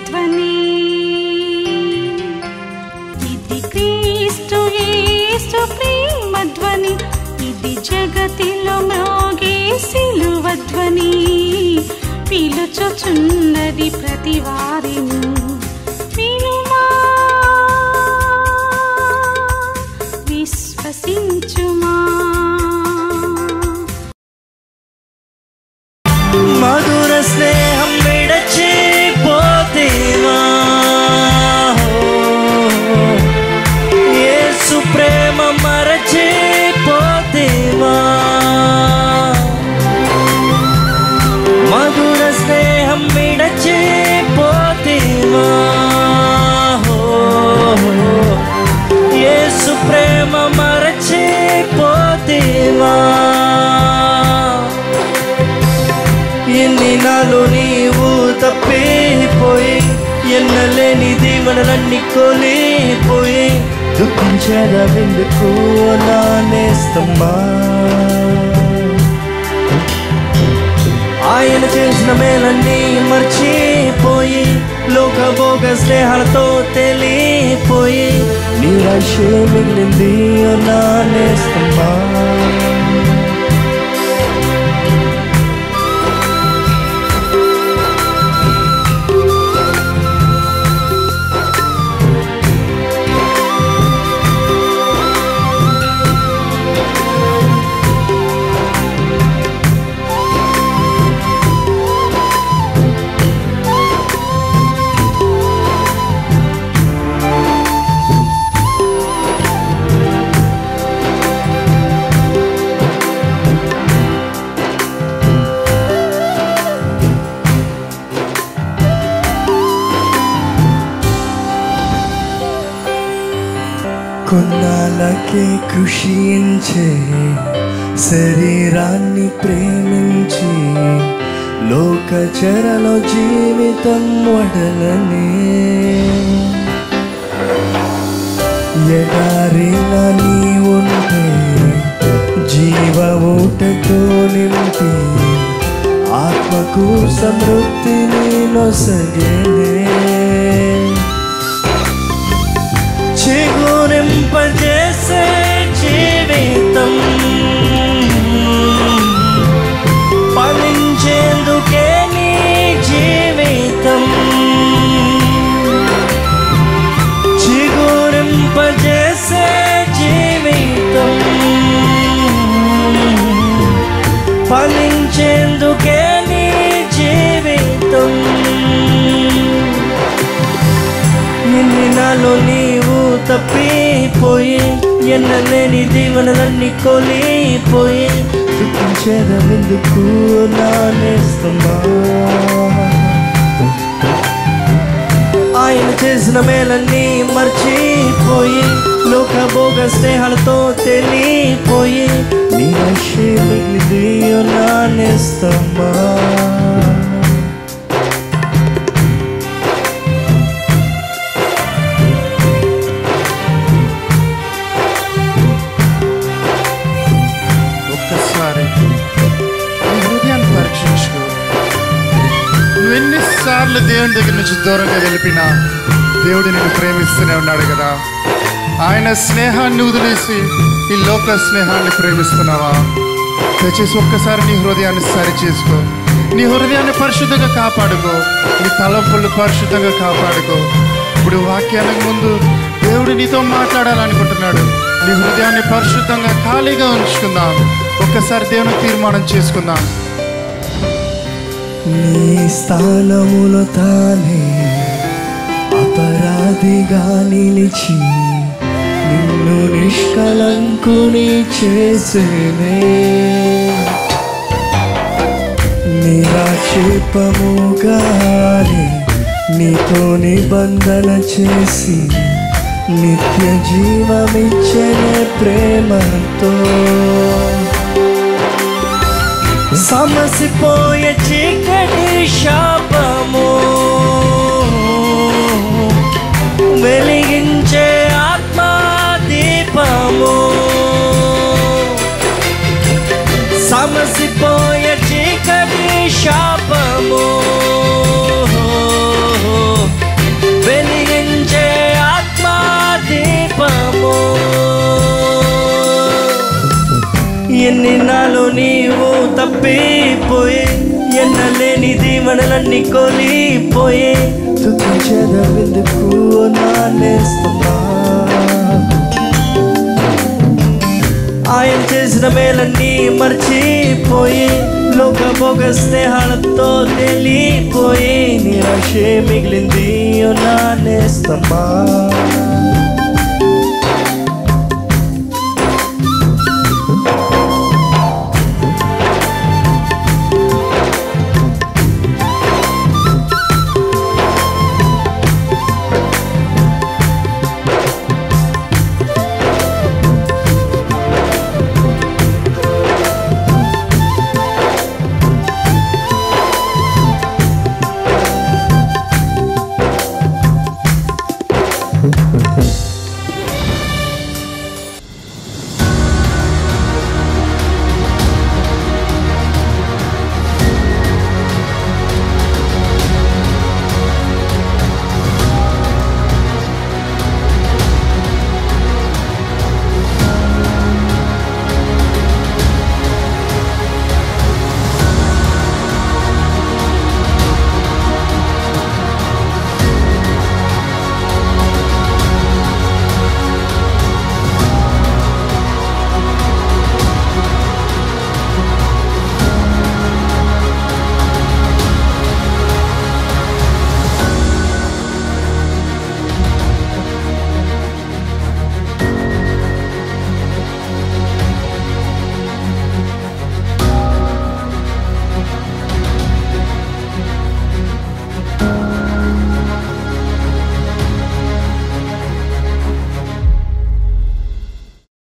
ప్రేమధ్వని. ఇది క్రీస్తు యేసు ప్రేమధ్వని. ఇది జగతిలో మ్రోగే సిలువధ్వని. పిలుచుచున్నది ప్రతి వారిని వినుమా, విశ్వసించుమా. మధుర స్నేహం విడచిపోతేవా, యేసు ప్రేమ మరచిపోతేవా. మధుర స్నేహం విడచిపోతేవా, యేసు ప్రేమ మరచిపోతేవా. ఎన్ని నాలో నీవు తప్పిపోయి, ఎన్నలేని దీవెనలన్నీ కోల్పోయి, దుఃఖించేదెందుకు నా నేస్తమా. ఆయన చేసిన మేలన్నీ మర్చిపోయి, లోకభోగ స్నేహాలతో తెలిపోయి, నిరాశ మిగిలింది నా నేస్తమా. కొన్నాళ్ళకే కృషించే శరీరాన్ని ప్రేమించి, లోకచరలో జీవితం వడలనే. ఎడారిలా నీవుంటే జీవ ఊటతో నింపి, ఆత్మకు సమృద్ధిని నొసగేనే. చిగురింపజేసే జీవితం ఫలించేందుకే నీ జీవితం. చిగురింపజేసే జీవితం ఫలించేందుకే నీ జీవితం. ఎన్ని నాలో నీవు తప్పిపోయి, ఎన్నలేని దీవెనలన్నీ కోల్పోయి, దుఃఖించేదెందుకు నా నేస్తమా. ఆయన చేసిన మేలన్నీ మర్చిపోయి, లోకభోగ స్నేహాలతో తెలిపోయి, నిరాశ మిగిలింది నా నేస్తమా. ఎన్నిసార్లు దేవుని దగ్గర నుంచి దూరంగా వెళ్ళిపోయినా దేవుడు నిన్ను ప్రేమిస్తూనే ఉన్నాడు కదా. ఆయన స్నేహాన్ని వదిలేసి ఈ లోక స్నేహాన్ని ప్రేమిస్తున్నావా? దయచేసి ఒక్కసారి నీ హృదయాన్ని సరి చేసుకో. నీ హృదయాన్ని పరిశుద్ధంగా కాపాడుకో. నీ తలంపులు పరిశుద్ధంగా కాపాడుకో. ఇప్పుడు వాక్యానికి ముందు దేవుడు నీతో మాట్లాడాలనుకుంటున్నాడు. నీ హృదయాన్ని పరిశుద్ధంగా ఖాళీగా ఉంచుకుందాం. ఒక్కసారి దేవుని తీర్మానం చేసుకుందాం. నీ స్థానములో తానే అపరాధిగా నిలిచి, నిన్ను నిష్కలంకుని చేసేనే. నిరాక్షేపముగానే నీతో నిబంధన చేసి, నిత్య జీవమిచ్చనే ప్రేమతో. సమసిపోయే చీకటి శాపము వెలిగించే ఆత్మా దీపము. సమసిపోయే చీకటి శాపము ఎన్ని నాలో నీవు తప్పిపోయే, ఎన్నలేని దీవెనలన్నీ కోల్పోయే, తుకించేదెందుకు నా నేస్తమా. ఆయన చేసిన మేలన్నీ మర్చిపోయి, లోకభోగ స్నేహాలతో తెలిపోయి, నిరాశే మిగిలింది నా నేస్తమా.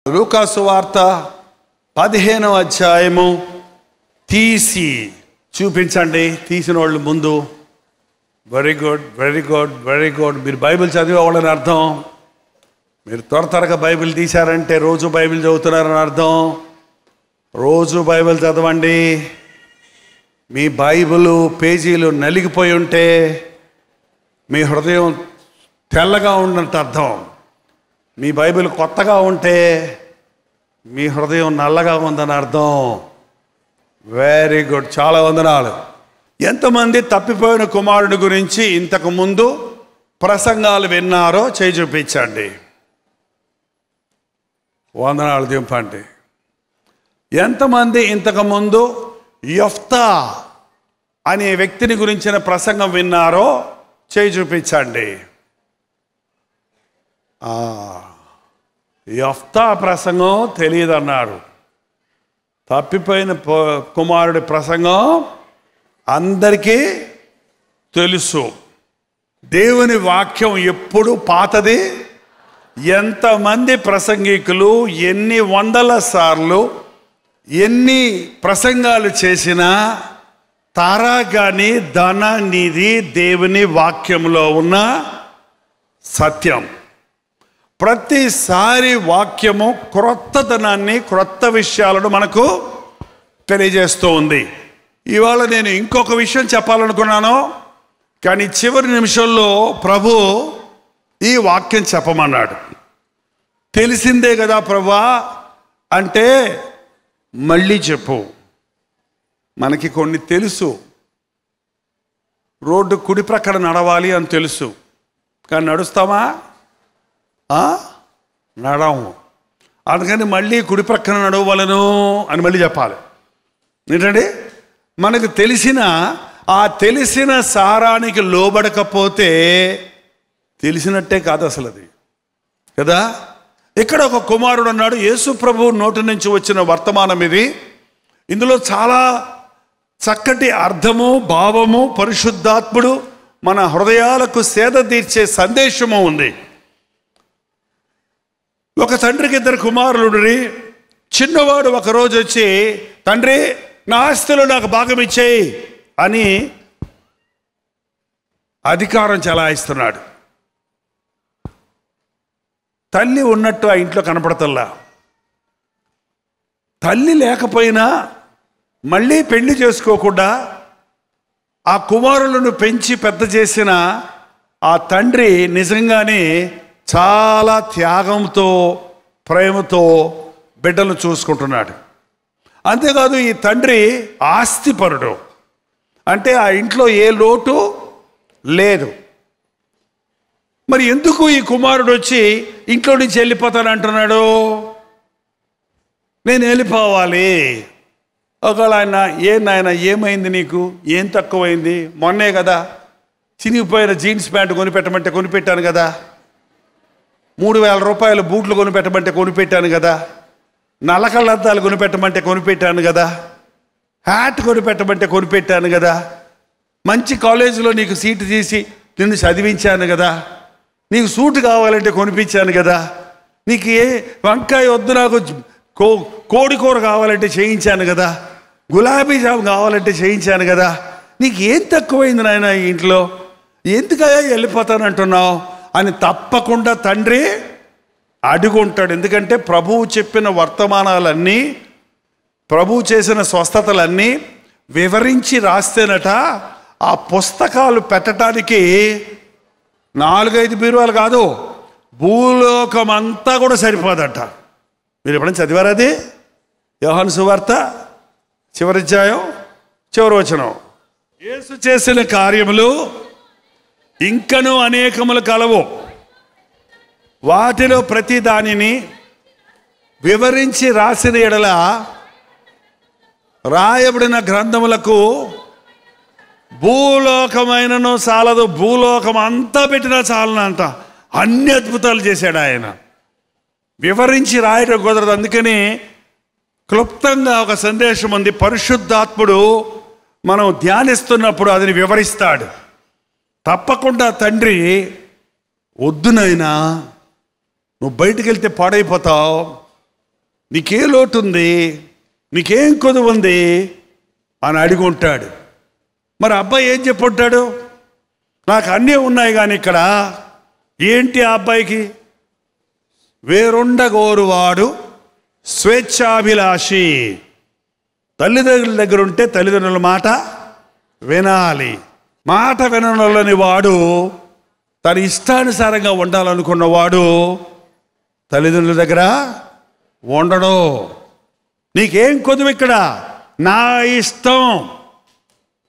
లూకా సువార్త 15వ అధ్యాయము తీసి చూపించండి. తీసిన వాళ్ళు ముందు. Very good, very good, very good. మీరు బైబిల్ చదివేవాళ్ళని అర్థం. మీరు త్వరగా బైబిల్ తీశారంటే రోజు బైబిల్ చదువుతున్నారని అర్థం. రోజు బైబిల్ చదవండి. మీ బైబిల్ పేజీలు నలిగిపోయి ఉంటే మీ హృదయం తెల్లగా ఉన్నట్టు అర్థం. మీ బైబిల్ కొత్తగా ఉంటే మీ హృదయం నల్లగా ఉందని అర్థం. వెరీ గుడ్, చాలా వందనాలు. ఎంతమంది తప్పిపోయిన కుమారుడి గురించి ఇంతకు ముందు ప్రసంగాలు విన్నారో చేయి చూపించండి. వందనాలు దింపండి. ఎంతమంది ఇంతకుముందు యెఫ్తా అనే వ్యక్తిని గురించిన ప్రసంగం విన్నారో చేయి చూపించండి. యెఫ్తా ప్రసంగం తెలియదన్నారు. తప్పిపోయిన కుమారుడి ప్రసంగం అందరికీ తెలుసు. దేవుని వాక్యం ఎప్పుడు పాతది. ఎంతమంది ప్రసంగికులు ఎన్ని వందల సార్లు ఎన్ని ప్రసంగాలు చేసినా తారాగాని ధన నిధి దేవుని వాక్యంలో ఉన్న సత్యం. ప్రతిసారి వాక్యము క్రొత్తదనాన్ని, క్రొత్త విషయాలను మనకు తెలియజేస్తూ ఉంది. ఇవాళ నేను ఇంకొక విషయం చెప్పాలనుకున్నాను, కానీ చివరి నిమిషంలో ప్రభు ఈ వాక్యం చెప్పమన్నాడు. తెలిసిందే కదా ప్రభా అంటే మళ్ళీ చెప్పు. మనకి కొన్ని తెలుసు. రోడ్డు కుడి ప్రక్కన నడవాలి అని తెలుసు, కానీ నడుస్తామా? నడము. అందుకని మళ్ళీ కుడి ప్రక్కన నడవలను అని మళ్ళీ చెప్పాలి. ఏంటంటే మనకు తెలిసిన సారానికి లోబడకపోతే తెలిసినట్టే కాదు అసలు అది కదా. ఇక్కడ ఒక కుమారుడు అన్నాడు. యేసు ప్రభు నోటి నుంచి వచ్చిన వర్తమానం ఇది. ఇందులో చాలా చక్కటి అర్థము, భావము, పరిశుద్ధాత్ముడు మన హృదయాలకు సేద తీర్చే సందేశము ఉంది. ఒక తండ్రికి 2 కుమారులు. చిన్నవాడు ఒకరోజు వచ్చి, తండ్రి నా ఆస్తిలో నాకు భాగం ఇచ్చేయి అని అధికారం చెలాయిస్తున్నాడు. తల్లి ఉన్నట్టు ఆ ఇంట్లో కనపడతల్లా. తల్లి లేకపోయినా మళ్ళీ పెళ్లి చేసుకోకుండా ఆ కుమారులను పెంచి పెద్ద చేసిన ఆ తండ్రి నిజంగానే చాలా త్యాగంతో, ప్రేమతో బిడ్డలను చూసుకుంటున్నాడు. అంతేకాదు ఈ తండ్రి ఆస్తిపరుడు, అంటే ఆ ఇంట్లో ఏ లోటు లేదు. మరి ఎందుకు ఈ కుమారుడు వచ్చి ఇంట్లో నుంచి వెళ్ళిపోతానంటున్నాడు? నేను వెళ్ళిపోవాలి. ఒకవేళ నాయన ఏమైంది నీకు, ఏం తక్కువైంది? మొన్నే కదా చినిగిపోయిన జీన్స్ ప్యాంటు కొనిపెట్టమంటే కొనిపెట్టాను కదా, 3,000 రూపాయల బూట్లు కొనిపెట్టమంటే కొనిపెట్టాను కదా, నల్లకళ్ళద్దాలు కొనిపెట్టమంటే కొనిపెట్టాను కదా, హ్యాట్ కొనిపెట్టమంటే కొనిపెట్టాను కదా, మంచి కాలేజీలో నీకు సీటు తీసి నిన్ను చదివించాను కదా, నీకు సూట్ కావాలంటే కొనిపించాను కదా, నీకు ఏ వంకాయ వద్దు నాకు కోడి కూర కావాలంటే చేయించాను కదా, గులాబీ జామ్ కావాలంటే చేయించాను కదా, నీకు ఏం తక్కువైంది నాయన ఈ ఇంట్లో, ఎందుకయ్యా వెళ్ళిపోతానంటున్నావు అని తప్పకుండా తండ్రి అడుగుంటాడు. ఎందుకంటే ప్రభువు చెప్పిన వర్తమానాలన్నీ, ప్రభువు చేసిన స్వస్థతలన్నీ వివరించి రాస్తేనట ఆ పుస్తకాలు పెట్టడానికి 4-5 బీరువాలు కాదు, భూలోకం అంతా కూడా సరిపోదట. మీరు ఎప్పుడైనా చదివారు అది? యోహాను సువార్త చివరి అధ్యాయం చివరి వచనం. యేసు చేసిన కార్యములు ఇంకనూ అనేకములు కలవు, వాటిలో ప్రతి దానిని వివరించి రాసిన ఎడల రాయబడిన గ్రంథములకు భూలోకమైనను చాలదు, భూలోకం అంతా పెట్టినా చాలనంట. అన్ని అద్భుతాలు చేశాడు ఆయన. వివరించి రాయడం కుదరదు. అందుకని క్లుప్తంగా ఒక సందేశం ఉంది. పరిశుద్ధాత్ముడు మనం ధ్యానిస్తున్నప్పుడు అదిని వివరిస్తాడు. తప్పకుండా తండ్రి వద్దునైనా, నువ్వు బయటికి వెళ్తే పాడైపోతావు, నీకే లోటు ఉంది, నీకేం కొదువు ఉంది అని అడిగి ఉంటాడు. మరి అబ్బాయి ఏం చెప్పుంటాడు? నాకు అన్నీ ఉన్నాయి కానీ ఇక్కడ ఏంటి ఆ అబ్బాయికి? వేరుండగోరువాడు స్వేచ్ఛాభిలాషి. తల్లిదండ్రుల దగ్గర ఉంటే తల్లిదండ్రుల మాట వినాలి. మాట వినని వాడు, తన ఇష్టానుసారంగా ఉండాలనుకున్నవాడు తల్లిదండ్రుల దగ్గర ఉండడు. నీకేం కొదువు ఇక్కడ? నా ఇష్టం.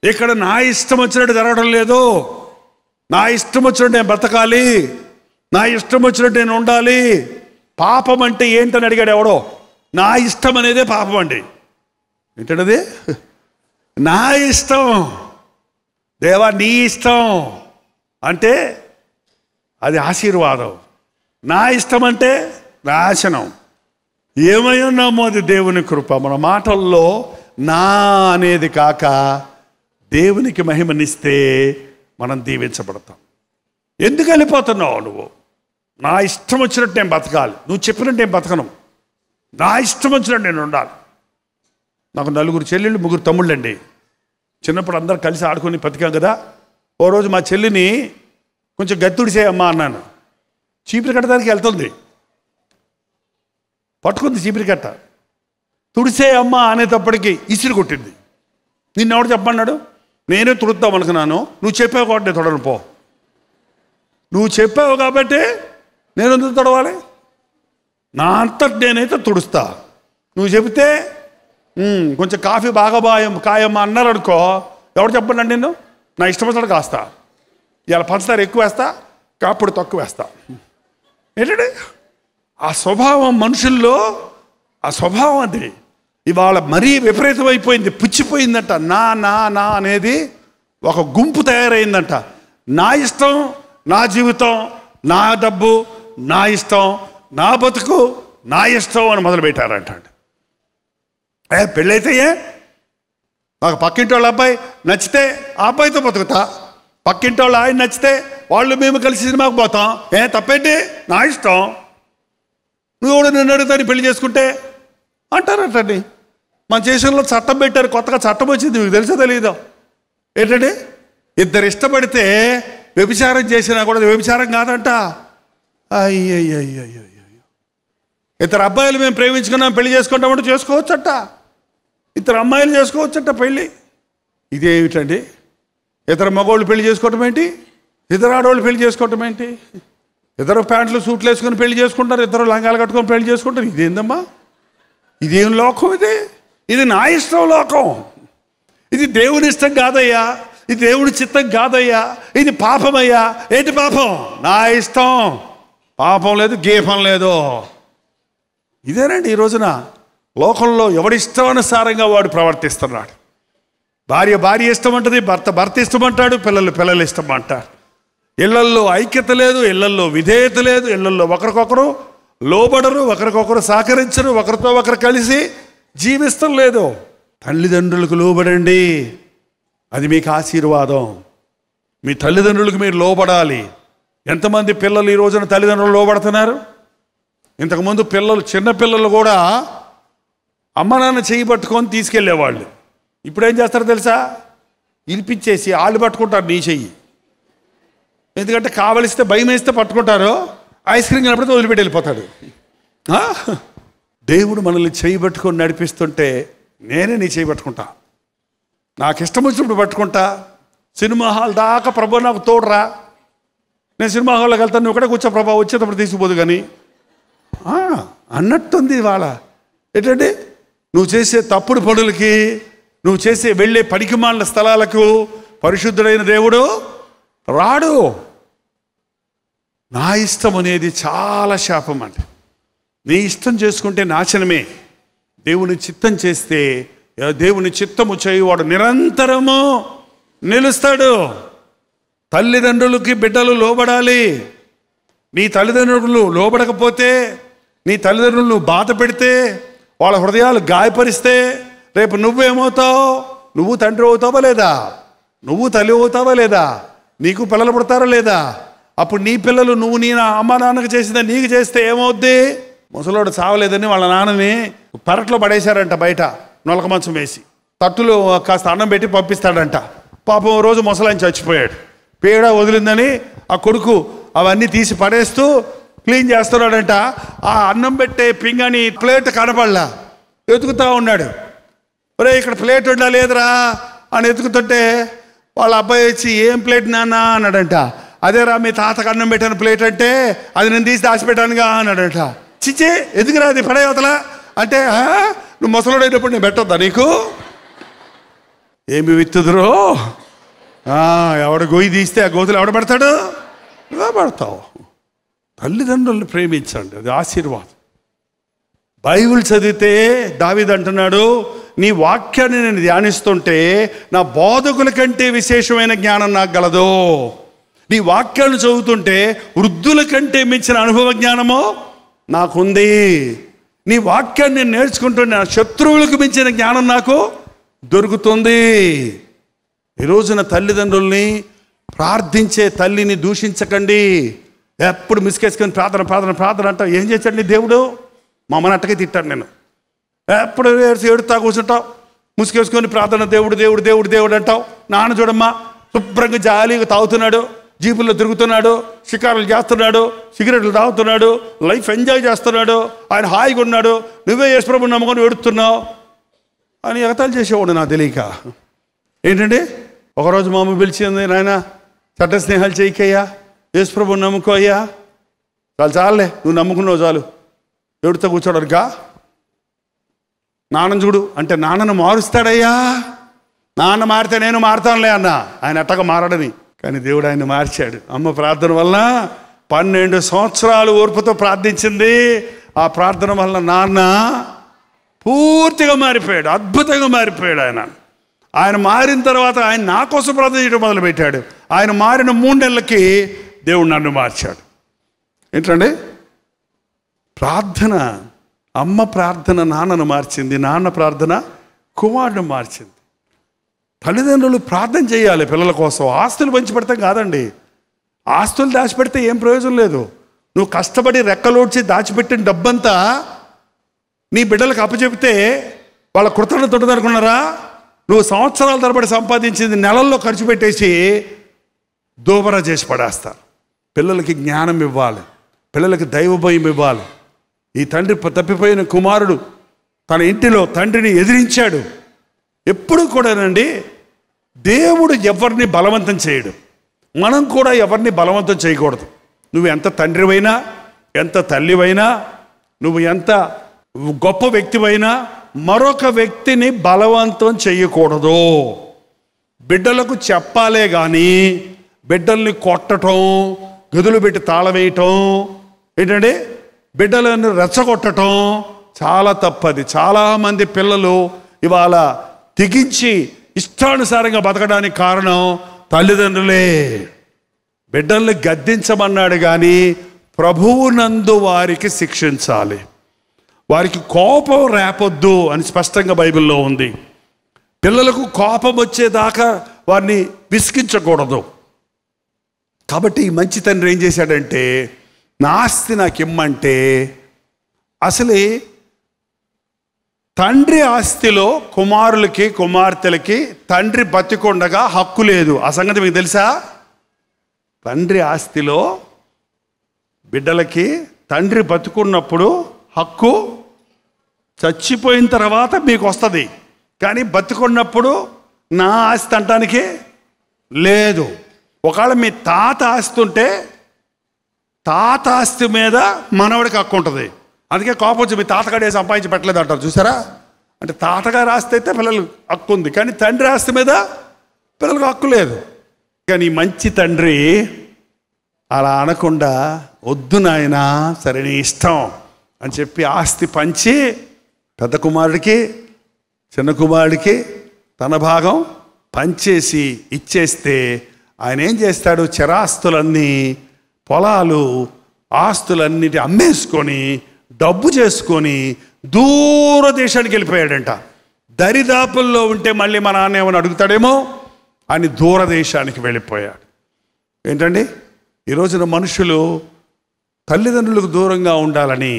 ఇక్కడ నా ఇష్టం వచ్చినట్టు జరగడం లేదు. నా ఇష్టం వచ్చినట్టు నేను బ్రతకాలి, నా ఇష్టం వచ్చినట్టు నేను ఉండాలి. పాపం అంటే ఏంటని అడిగాడు ఎవడో. నా ఇష్టం అనేదే పాపం అండి. ఏంటది? నా ఇష్టం. దేవా నీ ఇష్టం అంటే అది ఆశీర్వాదం. నా ఇష్టం అంటే నాశనం. ఏమై ఉన్నామో అది దేవుని కృప. మన మాటల్లో నా అనేది కాక దేవునికి మహిమనిస్తే మనం దీవించబడతాం. ఎందుకు వెళ్ళిపోతున్నావు నువ్వు? నా ఇష్టం వచ్చినట్టు నేను బతకాలి, నువ్వు చెప్పినట్టు నేను బతకను, నా ఇష్టం వచ్చినట్టు నేను ఉండాలి. నాకు 4 చెల్లెళ్ళు 3 తమ్ముళ్ళండి. చిన్నప్పుడు అందరు కలిసి ఆడుకొని బతికాం కదా. ఓ రోజు మా చెల్లిని కొంచెం గత్తుడిసేయమ్మా అన్నాను. చీపురు కట్టడానికి వెళ్తుంది, పట్టుకుంది చీపురు కట్ట. తుడిసే అమ్మ అనేటప్పటికి ఇసిరి కొట్టింది. నిన్నెవడు చెప్పన్నాడు? నేనే తుడుద్దాం అనుకున్నాను, నువ్వు చెప్పావు కాబట్టి నేను తొడను పో. నువ్వు చెప్పావు కాబట్టి నేను ఎందుకు తొడవాలి? నా అంతటి నేనైతే తుడుస్తా. నువ్వు చెబితే కొంచెం కాఫీ బాగా కాయమ్మా అన్నారు అనుకో, ఎవరు చెప్పండి నేను నా ఇష్టం వచ్చినట్టు కాస్తా. ఇలా పంచదార ఎక్కువ వేస్తా, కాపుడు తక్కువ వేస్తా. ఏంటంటే ఆ స్వభావం మనుషుల్లో, ఆ స్వభావం అది ఇవాళ మరీ విపరీతమైపోయింది, పుచ్చిపోయిందంట. నా నా నా అనేది ఒక గుంపు తయారైందంట. నా ఇష్టం, నా జీవితం, నా డబ్బు, నా ఇష్టం, నా బతుకు, నా ఇష్టం అని మొదలుపెట్టారంట. పెళ్ళైతే నాకు పక్కింటి వాళ్ళ అబ్బాయి నచ్చితే ఆ అబ్బాయితో బతుకుతా, పక్కింటి వాళ్ళు ఆయన నచ్చితే వాళ్ళు మేము కలిసి సినిమాకి పోతాం. తప్పేంటి? నా ఇష్టం. నువ్వు కూడా నిన్ను అడుగుతాను పెళ్లి చేసుకుంటే అంటారంటండి. మన దేశంలో చట్టం పెట్టారు, కొత్తగా చట్టం వచ్చింది, మీకు తెలుసో తెలీదో. ఏంటండి? ఇద్దరు ఇష్టపడితే వ్యభిచారం చేసినా కూడా వ్యభిచారం కాదంట. అయ్యయ్యయ్యయ్యో, ఇద్దరు అబ్బాయిలు మేము ప్రేమించుకున్నాం పెళ్లి చేసుకుంటామంటే చేసుకోవచ్చట, ఇద్దరు అమ్మాయిలు చేసుకోవచ్చట పెళ్ళి. ఇదేమిటండి? ఇద్దరు మగవాళ్ళు పెళ్లి చేసుకోవటం ఏంటి? ఇద్దరు ఆడవాళ్ళు పెళ్లి చేసుకోవటం ఏంటి? ఇద్దరు ప్యాంట్లు సూట్లు వేసుకొని పెళ్లి చేసుకుంటారు, ఇద్దరు లంగాలు కట్టుకొని పెళ్లి చేసుకుంటారు. ఇదేందమ్మా? ఇదేం లోకం ఇది? ఇది నా ఇష్టం లోకం, ఇది దేవుని ఇష్టం కాదయ్యా, ఇది దేవుని చిత్తం కాదయ్యా, ఇది పాపమయ్యా. ఏంటి పాపం? నా ఇష్టం. పాపం లేదు, గీపం లేదు. ఇదేనండి ఈ రోజున లోకంలో ఎవడిష్టానుసారంగా వాడు ప్రవర్తిస్తున్నాడు. భార్య ఇష్టం అంటుంది, భర్త ఇష్టం అంటాడు, పిల్లలు ఇష్టం అంటారు. ఇళ్లల్లో ఐక్యత లేదు, ఇళ్లల్లో విధేయత లేదు, ఇళ్లల్లో ఒకరికొకరు లోబడరు, ఒకరికొకరు సహకరించరు, ఒకరితో ఒకరు కలిసి జీవిస్తం లేదు. తల్లిదండ్రులకు లోబడండి, అది మీకు ఆశీర్వాదం. మీ తల్లిదండ్రులకు మీరు లోబడాలి. ఎంతమంది పిల్లలు ఈ రోజున తల్లిదండ్రులు లోబడుతున్నారు? ఇంతకుముందు చిన్నపిల్లలు కూడా అమ్మ నాన్న చెయ్యి పట్టుకొని తీసుకెళ్ళేవాళ్ళు. ఇప్పుడు ఏం చేస్తారో తెలుసా? ఇరిపించేసి వాళ్ళు పట్టుకుంటారు నీ చెయ్యి. ఎందుకంటే కావలిస్తే భయం వేస్తే పట్టుకుంటారు, ఐస్ క్రీమ్ కనపడితే వదిలిపెట్టి వెళ్ళిపోతాడు. దేవుడు మనల్ని చెయ్యి పట్టుకొని నడిపిస్తుంటే నేనే నీ చెయ్యి పట్టుకుంటా, నాకు ఇష్టం వచ్చినప్పుడు పట్టుకుంటా. సినిమా హాల్ దాకా ప్రభు నాకు తోడురా, నేను సినిమా హాల్లోకి వెళ్తాను, నువ్వు కూడా కూర్చో ప్రభా, వచ్చేటప్పుడు తీసుకుపోదు కానీ అన్నట్టుంది ఇవాళ. ఏంటంటే నువ్వు చేసే తప్పుడు పనులకి, నువ్వు వెళ్ళే పనికిమాలిన స్థలాలకు పరిశుద్ధుడైన దేవుడు రాడు. నా ఇష్టం అనేది చాలా శాపం అండి. నీ ఇష్టం చేసుకుంటే నాశనమే. దేవుని చిత్తం చేస్తే, దేవుని చిత్తము చేయువాడు నిరంతరము నిలుస్తాడు. తల్లిదండ్రులకి బిడ్డలు లోబడాలి. నీ తల్లిదండ్రులు లోబడకపోతే, నీ తల్లిదండ్రులను బాధ పెడితే, వాళ్ళ హృదయాలు గాయపరిస్తే రేపు నువ్వేమవుతావు? నువ్వు తండ్రి అవుతావా లేదా? నువ్వు తల్లి అవుతావా లేదా? నీకు పిల్లలు పుడతారా లేదా? అప్పుడు నీ పిల్లలు నువ్వు నీ అమ్మ నాన్నకు చేసిందా నీకు చేస్తే ఏమవుద్ది? ముసలోడు చావలేదని వాళ్ళ నాన్నని పెరట్లో పడేశారంట, బయట నొలక మంచం వేసి తట్టులో కాస్త అన్నం పెట్టి పంపిస్తాడంట. పాపం రోజు ముసలాయన చచ్చిపోయాడు. పేడ వదిలిందని ఆ కొడుకు అవన్నీ తీసి పడేస్తూ క్లీన్ చేస్తున్నాడంట. ఆ అన్నం పెట్టే పింగని ప్లేట్ కనపడలా, ఎతుకుతా ఉన్నాడు. ఒరే ఇక్కడ ప్లేట్ ఉండా లేదురా అని ఎతుకుతుంటే వాళ్ళ అబ్బాయి వచ్చి ఏం ప్లేట్ నాన్న అన్నాడంట. అదేరా మీ తాతకు అన్నం పెట్టాను ప్లేట్ అంటే, అది నేను తీసి దాచిపెట్టానుగా అన్నాడంట. చిచ్చే ఎదుగురా అది పడేవతలా అంటే, నువ్వు ముసలోడైనప్పుడు నేను పెట్టొద్దా నీకు? ఏమి విత్తుదురో, ఎవడ గొయ్యి తీస్తే ఆ గోతులు ఎవడ పడతాడు? నువ్వే పడతావు. తల్లిదండ్రులను ప్రేమించండి, అది ఆశీర్వాదం. బైబిల్ చదివితే దావీదు అంటున్నాడు, నీ వాక్యాన్ని నేను ధ్యానిస్తుంటే నా బోధకుల కంటే విశేషమైన జ్ఞానం నాకు గలదు. నీ వాక్యాన్ని చదువుతుంటే వృద్ధుల కంటే మించిన అనుభవ జ్ఞానము నాకుంది. నీ వాక్యాన్ని నేను నేర్చుకుంటుంటే నా శత్రువులకు మించిన జ్ఞానం నాకు దొరుకుతుంది. ఈ రోజున తల్లిదండ్రుల్ని, ప్రార్థించే తల్లిని దూషించకండి. ఎప్పుడు మిస్కేసుకొని ప్రార్థన అంటావు. ఏం చేశాడు నీ దేవుడు? మా అమ్మని అట్టకే తిట్టాడు నేను. ఎప్పుడు ఏడుతా కూర్చుంటావు, ముసుకేసుకొని ప్రార్థన, దేవుడు దేవుడు దేవుడు దేవుడు అంటావు. నాన్న చూడమ్మా శుభ్రంగా జాలీగా తాగుతున్నాడు, జీపుల్లో తిరుగుతున్నాడు, షికారులు చేస్తున్నాడు, సిగరెట్లు తాగుతున్నాడు, లైఫ్ ఎంజాయ్ చేస్తున్నాడు, ఆయన హాయిగా ఉన్నాడు, నువ్వే యేసుప్రభుని నమ్ముకొని ఏడుస్తున్నావు అని ఎగతాళి చేసేవాడు నాకు తెలియక. ఏంటండి ఒకరోజు మా అమ్మ పిలిచింది, నాయన చట్ట స్నేహాలు చేయకయ్యా, యేసుప్రభుని నమ్ముకో అయ్యా, చాలులే నువ్వు నమ్ముకున్నావు చాలు, ఎవడితో కూర్చోడరుగా. నాన్న చూడు అంటే నాన్నను మారుస్తాడయ్యా, నాన్న మారితే నేను మారుతానులే అన్న. ఆయన అట్టగా మారడని, కానీ దేవుడు ఆయన మార్చాడు. అమ్మ ప్రార్థన వలన 12 సంవత్సరాలు ఓర్పుతో ప్రార్థించింది. ఆ ప్రార్థన వలన నాన్న పూర్తిగా మారిపోయాడు, అద్భుతంగా మారిపోయాడు. ఆయన మారిన తర్వాత ఆయన నా కోసం ప్రార్థన చేయడం మొదలుపెట్టాడు. ఆయన మారిన 3 నెలలకి దేవుడు నన్ను మార్చాడు. ఏంటండి ప్రార్థన? అమ్మ ప్రార్థన నాన్నను మార్చింది, నాన్న ప్రార్థన కుమారుడు మార్చింది. తల్లిదండ్రులు ప్రార్థన చేయాలి పిల్లల కోసం. ఆస్తులు పంచిపెడతాం కాదండి. ఆస్తులు దాచిపెడితే ఏం ప్రయోజనం లేదు. నువ్వు కష్టపడి రెక్కలోడ్చి దాచిపెట్టిన డబ్బంతా నీ బిడ్డలకు అప్పచెప్తే వాళ్ళ కృతజ్ఞత ఉంటుందనుకున్నారా? నువ్వు సంవత్సరాల తరబడి సంపాదించింది నెలల్లో ఖర్చు పెట్టేసి దోబరా చేసి పడేస్తారు. పిల్లలకి జ్ఞానం ఇవ్వాలి, పిల్లలకి దైవ భయం ఇవ్వాలి. ఈ తండ్రి తప్పిపోయిన కుమారుడు తన ఇంటిలో తండ్రిని ఎదిరించాడు. ఎప్పుడు కూడానండి దేవుడు ఎవరిని బలవంతం చేయడు, మనం కూడా ఎవరిని బలవంతం చేయకూడదు. నువ్వు ఎంత తండ్రివైనా, ఎంత తల్లివైనా, నువ్వు ఎంత గొప్ప వ్యక్తివైనా, మరొక వ్యక్తిని బలవంతం చేయకూడదు. బిడ్డలకు చెప్పాలే కానీ బిడ్డల్ని కొట్టడం, గదులు పెట్టి తాళవేయటం, ఏంటంటే బిడ్డలను రెచ్చగొట్టడం చాలా తప్పది. చాలామంది పిల్లలు ఇవాళ తెగించి ఇష్టానుసారంగా బతకడానికి కారణం తల్లిదండ్రులే. బిడ్డల్ని గద్దించమన్నాడు కానీ ప్రభువునందు వారికి శిక్షించాలి, వారికి కోపం రేపొద్దు అని స్పష్టంగా బైబిల్లో ఉంది. పిల్లలకు కోపం వచ్చేదాకా వారిని విసిగించకూడదు. కాబట్టి ఈ మంచి తండ్రి ఏం చేశాడంటే, నా ఆస్తి నాకు ఇమ్మంటే, అసలే తండ్రి ఆస్తిలో కుమారులకి కుమార్తెలకి తండ్రి బతికొండగా హక్కు లేదు. ఆ సంగతి మీకు తెలుసా? తండ్రి ఆస్తిలో బిడ్డలకి తండ్రి బతుకున్నప్పుడు హక్కు చచ్చిపోయిన తర్వాత మీకు వస్తుంది, కానీ బతుకున్నప్పుడు నా ఆస్తి అంటానికి లేదు. ఒకవేళ మీ తాత ఆస్తి ఉంటే తాత ఆస్తి మీద మనవడికి హక్కు ఉంటుంది. అందుకే కోపం వచ్చి మీ తాతగాడే సంపాదించి పెట్టలేదు అంటారు, చూసారా? అంటే తాతగారి ఆస్తి అయితే పిల్లలకు హక్కు ఉంది, కానీ తండ్రి ఆస్తి మీద పిల్లలకు హక్కు లేదు. కానీ మంచి తండ్రి అలా అనకుండా, వద్దు నాయనా, సరే నీ ఇష్టం అని చెప్పి ఆస్తి పంచి పెద్ద కుమారుడికి చిన్న కుమారుడికి తన భాగం పంచేసి ఇచ్చేస్తే ఆయన ఏం చేస్తాడు? చిరాస్తులన్నీ, పొలాలు, ఆస్తులన్నిటి అమ్మేసుకొని డబ్బు చేసుకొని దూర దేశానికి వెళ్ళిపోయాడంట. దరిదాపుల్లో ఉంటే మళ్ళీ మా నాన్న ఏమని అడుగుతాడేమో అని దూరదేశానికి వెళ్ళిపోయాడు. ఏంటండి, ఈ రోజున మనుషులు తల్లిదండ్రులకు దూరంగా ఉండాలని,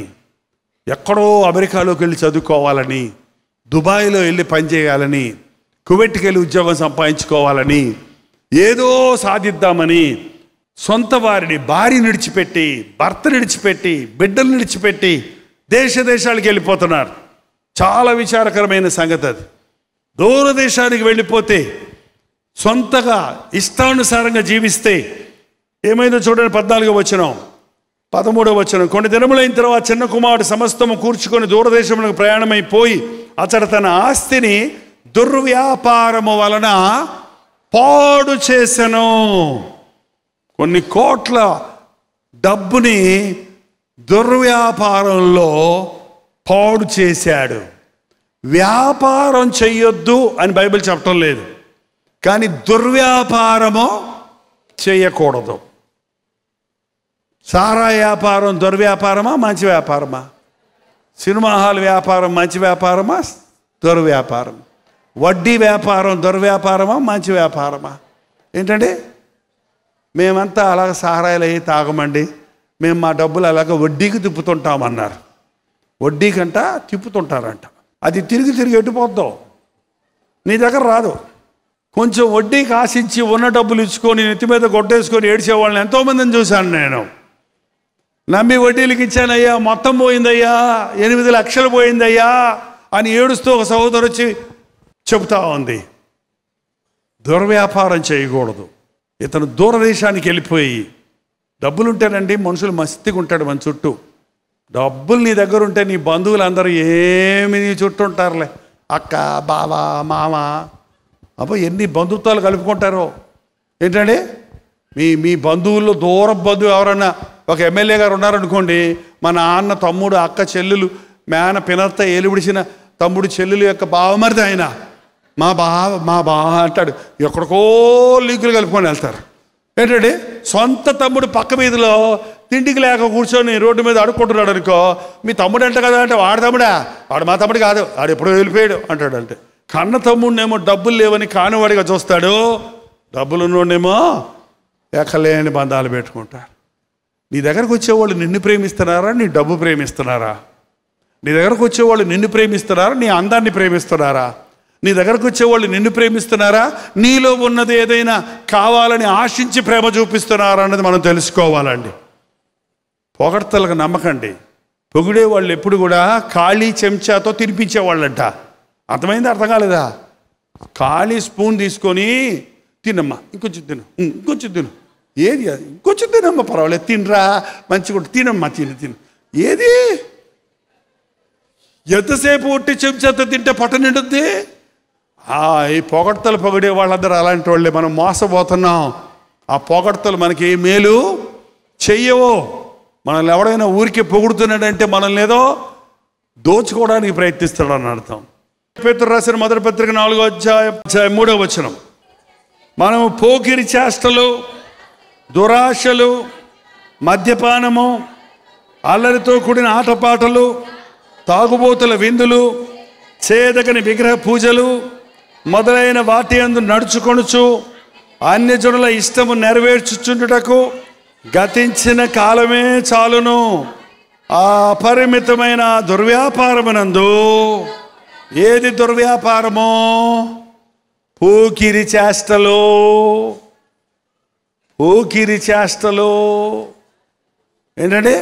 ఎక్కడో అమెరికాలోకి వెళ్ళి చదువుకోవాలని, దుబాయ్లో వెళ్ళి పనిచేయాలని, కువైట్కి వెళ్ళి ఉద్యోగం సంపాదించుకోవాలని, ఏదో సాధిద్దామని సొంత వారిని, భార్య విడిచిపెట్టి, భర్త విడిచిపెట్టి, బిడ్డలు విడిచిపెట్టి దేశాలకు వెళ్ళిపోతున్నారు. చాలా విచారకరమైన సంగతి అది. దూరదేశానికి వెళ్ళిపోతే, సొంతగా ఇష్టానుసారంగా జీవిస్తే ఏమైందో చూడండి. 14వ వచనం, 13వ వచనం. కొన్ని దినములైన తర్వాత చిన్న కుమారుడు సమస్తము కూర్చుకొని దూరదేశములకు ప్రయాణమైపోయి అతడు తన ఆస్తిని దుర్వ్యాపారము వలన పాడు చేసెను. కొన్ని కోట్ల డబ్బుని దుర్వ్యాపారంలో పాడు చేశాడు. వ్యాపారం చెయ్యొద్దు అని బైబిల్ చెప్పటం లేదు, కానీ దుర్వ్యాపారము చేయకూడదు. సారా వ్యాపారం దుర్వ్యాపారమా మంచి వ్యాపారమా? సినిమా హాల్ వ్యాపారం మంచి వ్యాపారమా దుర్వ్యాపారం? వడ్డీ వ్యాపారం దుర్వ్యాపారమా మంచి వ్యాపారమా? ఏంటంటే మేమంతా అలాగ సారాయిలు అయ్యి తాగమండి, మేము మా డబ్బులు అలాగ వడ్డీకి తిప్పుతుంటామన్నారు. వడ్డీకంట తిప్పుతుంటారంట. అది తిరిగి ఎట్టుపోద్దాం, నీ దగ్గర రాదు. కొంచెం వడ్డీకి ఆశించి ఉన్న డబ్బులు ఇచ్చుకొని నెత్తి మీద కొట్టేసుకొని ఏడ్చేవాళ్ళని ఎంతోమందిని చూశాను నేను. నమ్మి వడ్డీలకి ఇచ్చానయ్యా, మొత్తం పోయిందయ్యా, 8 లక్షలు పోయిందయ్యా అని ఏడుస్తూ ఒక సహోదరు వచ్చి చెబుతా ఉంది. దుర్వ్యాపారం చేయకూడదు. ఇతను దూరదేశానికి వెళ్ళిపోయి, డబ్బులుంటేనండి మనుషులు మస్తిగా ఉంటాడు మన చుట్టూ. డబ్బులు నీ దగ్గర ఉంటే నీ బంధువులు అందరూ ఏమి నీ చుట్టూ ఉంటారులే, అక్క, బావ, మామ, అబ్బో ఎన్ని బంధుత్వాలు కలుపుకుంటారో. ఏంటంటే మీ బంధువుల్లో దూర బంధువు ఎవరన్నా ఒక ఎమ్మెల్యే గారు ఉన్నారనుకోండి, మా నాన్న తమ్ముడు, అక్క, చెల్లెలు, మేన పినత్త, ఏలుబడిసిన తమ్ముడు చెల్లెలు యొక్క బావమరిది ఆయన, మా బావ అంటాడు. ఎక్కడికో లీకులు కలుపుకొని వెళ్తారు. ఏంటంటే సొంత తమ్ముడు పక్క వీధిలో తిండికి లేక కూర్చొని రోడ్డు మీద అడుక్కుంటున్నాడు అనుకో, మీ తమ్ముడు అంట కదా అంటే, వాడు తమ్ముడా? వాడు మా తమ్ముడు కాదు, వాడు ఎప్పుడో వెళ్ళిపోయాడు అంటాడు. అంటే కన్న తమ్ముడినేమో డబ్బులు లేవని కానివాడిగా చూస్తాడు, డబ్బులున్నోడేమో ఎక్కలేని బంధాలు పెట్టుకుంటారు. నీ దగ్గరకు వచ్చేవాళ్ళు నిన్ను ప్రేమిస్తున్నారా, నీ డబ్బు ప్రేమిస్తున్నారా? నీ దగ్గరకు వచ్చేవాళ్ళు నిన్ను ప్రేమిస్తున్నారా, నీ అందాన్ని ప్రేమిస్తున్నారా? నీ దగ్గరకు వచ్చేవాళ్ళు నిన్ను ప్రేమిస్తున్నారా, నీలో ఉన్నది ఏదైనా కావాలని ఆశించి ప్రేమ చూపిస్తున్నారా అన్నది మనం తెలుసుకోవాలండి. పొగడ్తలకు నమ్మకండి. పొగిడే వాళ్ళు ఎప్పుడు కూడా ఖాళీ చెంచాతో తినిపించేవాళ్ళంట. అర్థమైంది? అర్థం కాలేదా? ఖాళీ స్పూన్ తీసుకొని తినమ్మా, ఇంకొంచెం తిను, ఇంకొంచెం తిను, ఏది ఇంకొంచెం తినమ్మా, పర్వాలేదు, తినరా, మంచిగా తినమ్మా, తిను. ఏది ఎంతసేపు ఒట్టి చెంచాతో తింటే పొట్ట నిండుద్ది? ఈ పొగడ్తలు పొగిడే వాళ్ళందరూ అలాంటి వాళ్ళే. మనం మోసపోతున్నాం. ఆ పొగడ్తలు మనకి ఏ మేలు చెయ్యవో. మనల్ని ఎవడైనా ఊరికే పొగుడుతున్నాడంటే మనల్ని ఏదో దోచుకోవడానికి ప్రయత్నిస్తాడని అర్థం. పేతురు రాసిన మొదటి పత్రిక 4వ అధ్యాయం 3వ వచనం. మనము పోకిరి చేష్టలు, దురాశలు, మద్యపానము, అల్లరితో కూడిన ఆటపాటలు, తాగుబోతుల విందులు, చేదగని విగ్రహ పూజలు మొదలైన వాటి యందు నడుచుకొనుచు అన్యజనుల ఇష్టము నెరవేర్చుచుండుటకు గతించిన కాలమే చాలును. ఆ అపరిమితమైన దుర్వ్యాపారమునందు, ఏది దుర్వ్యాపారమో? పోకిరి చేష్టలు. పోకిరి చేష్టలు ఏంటంటే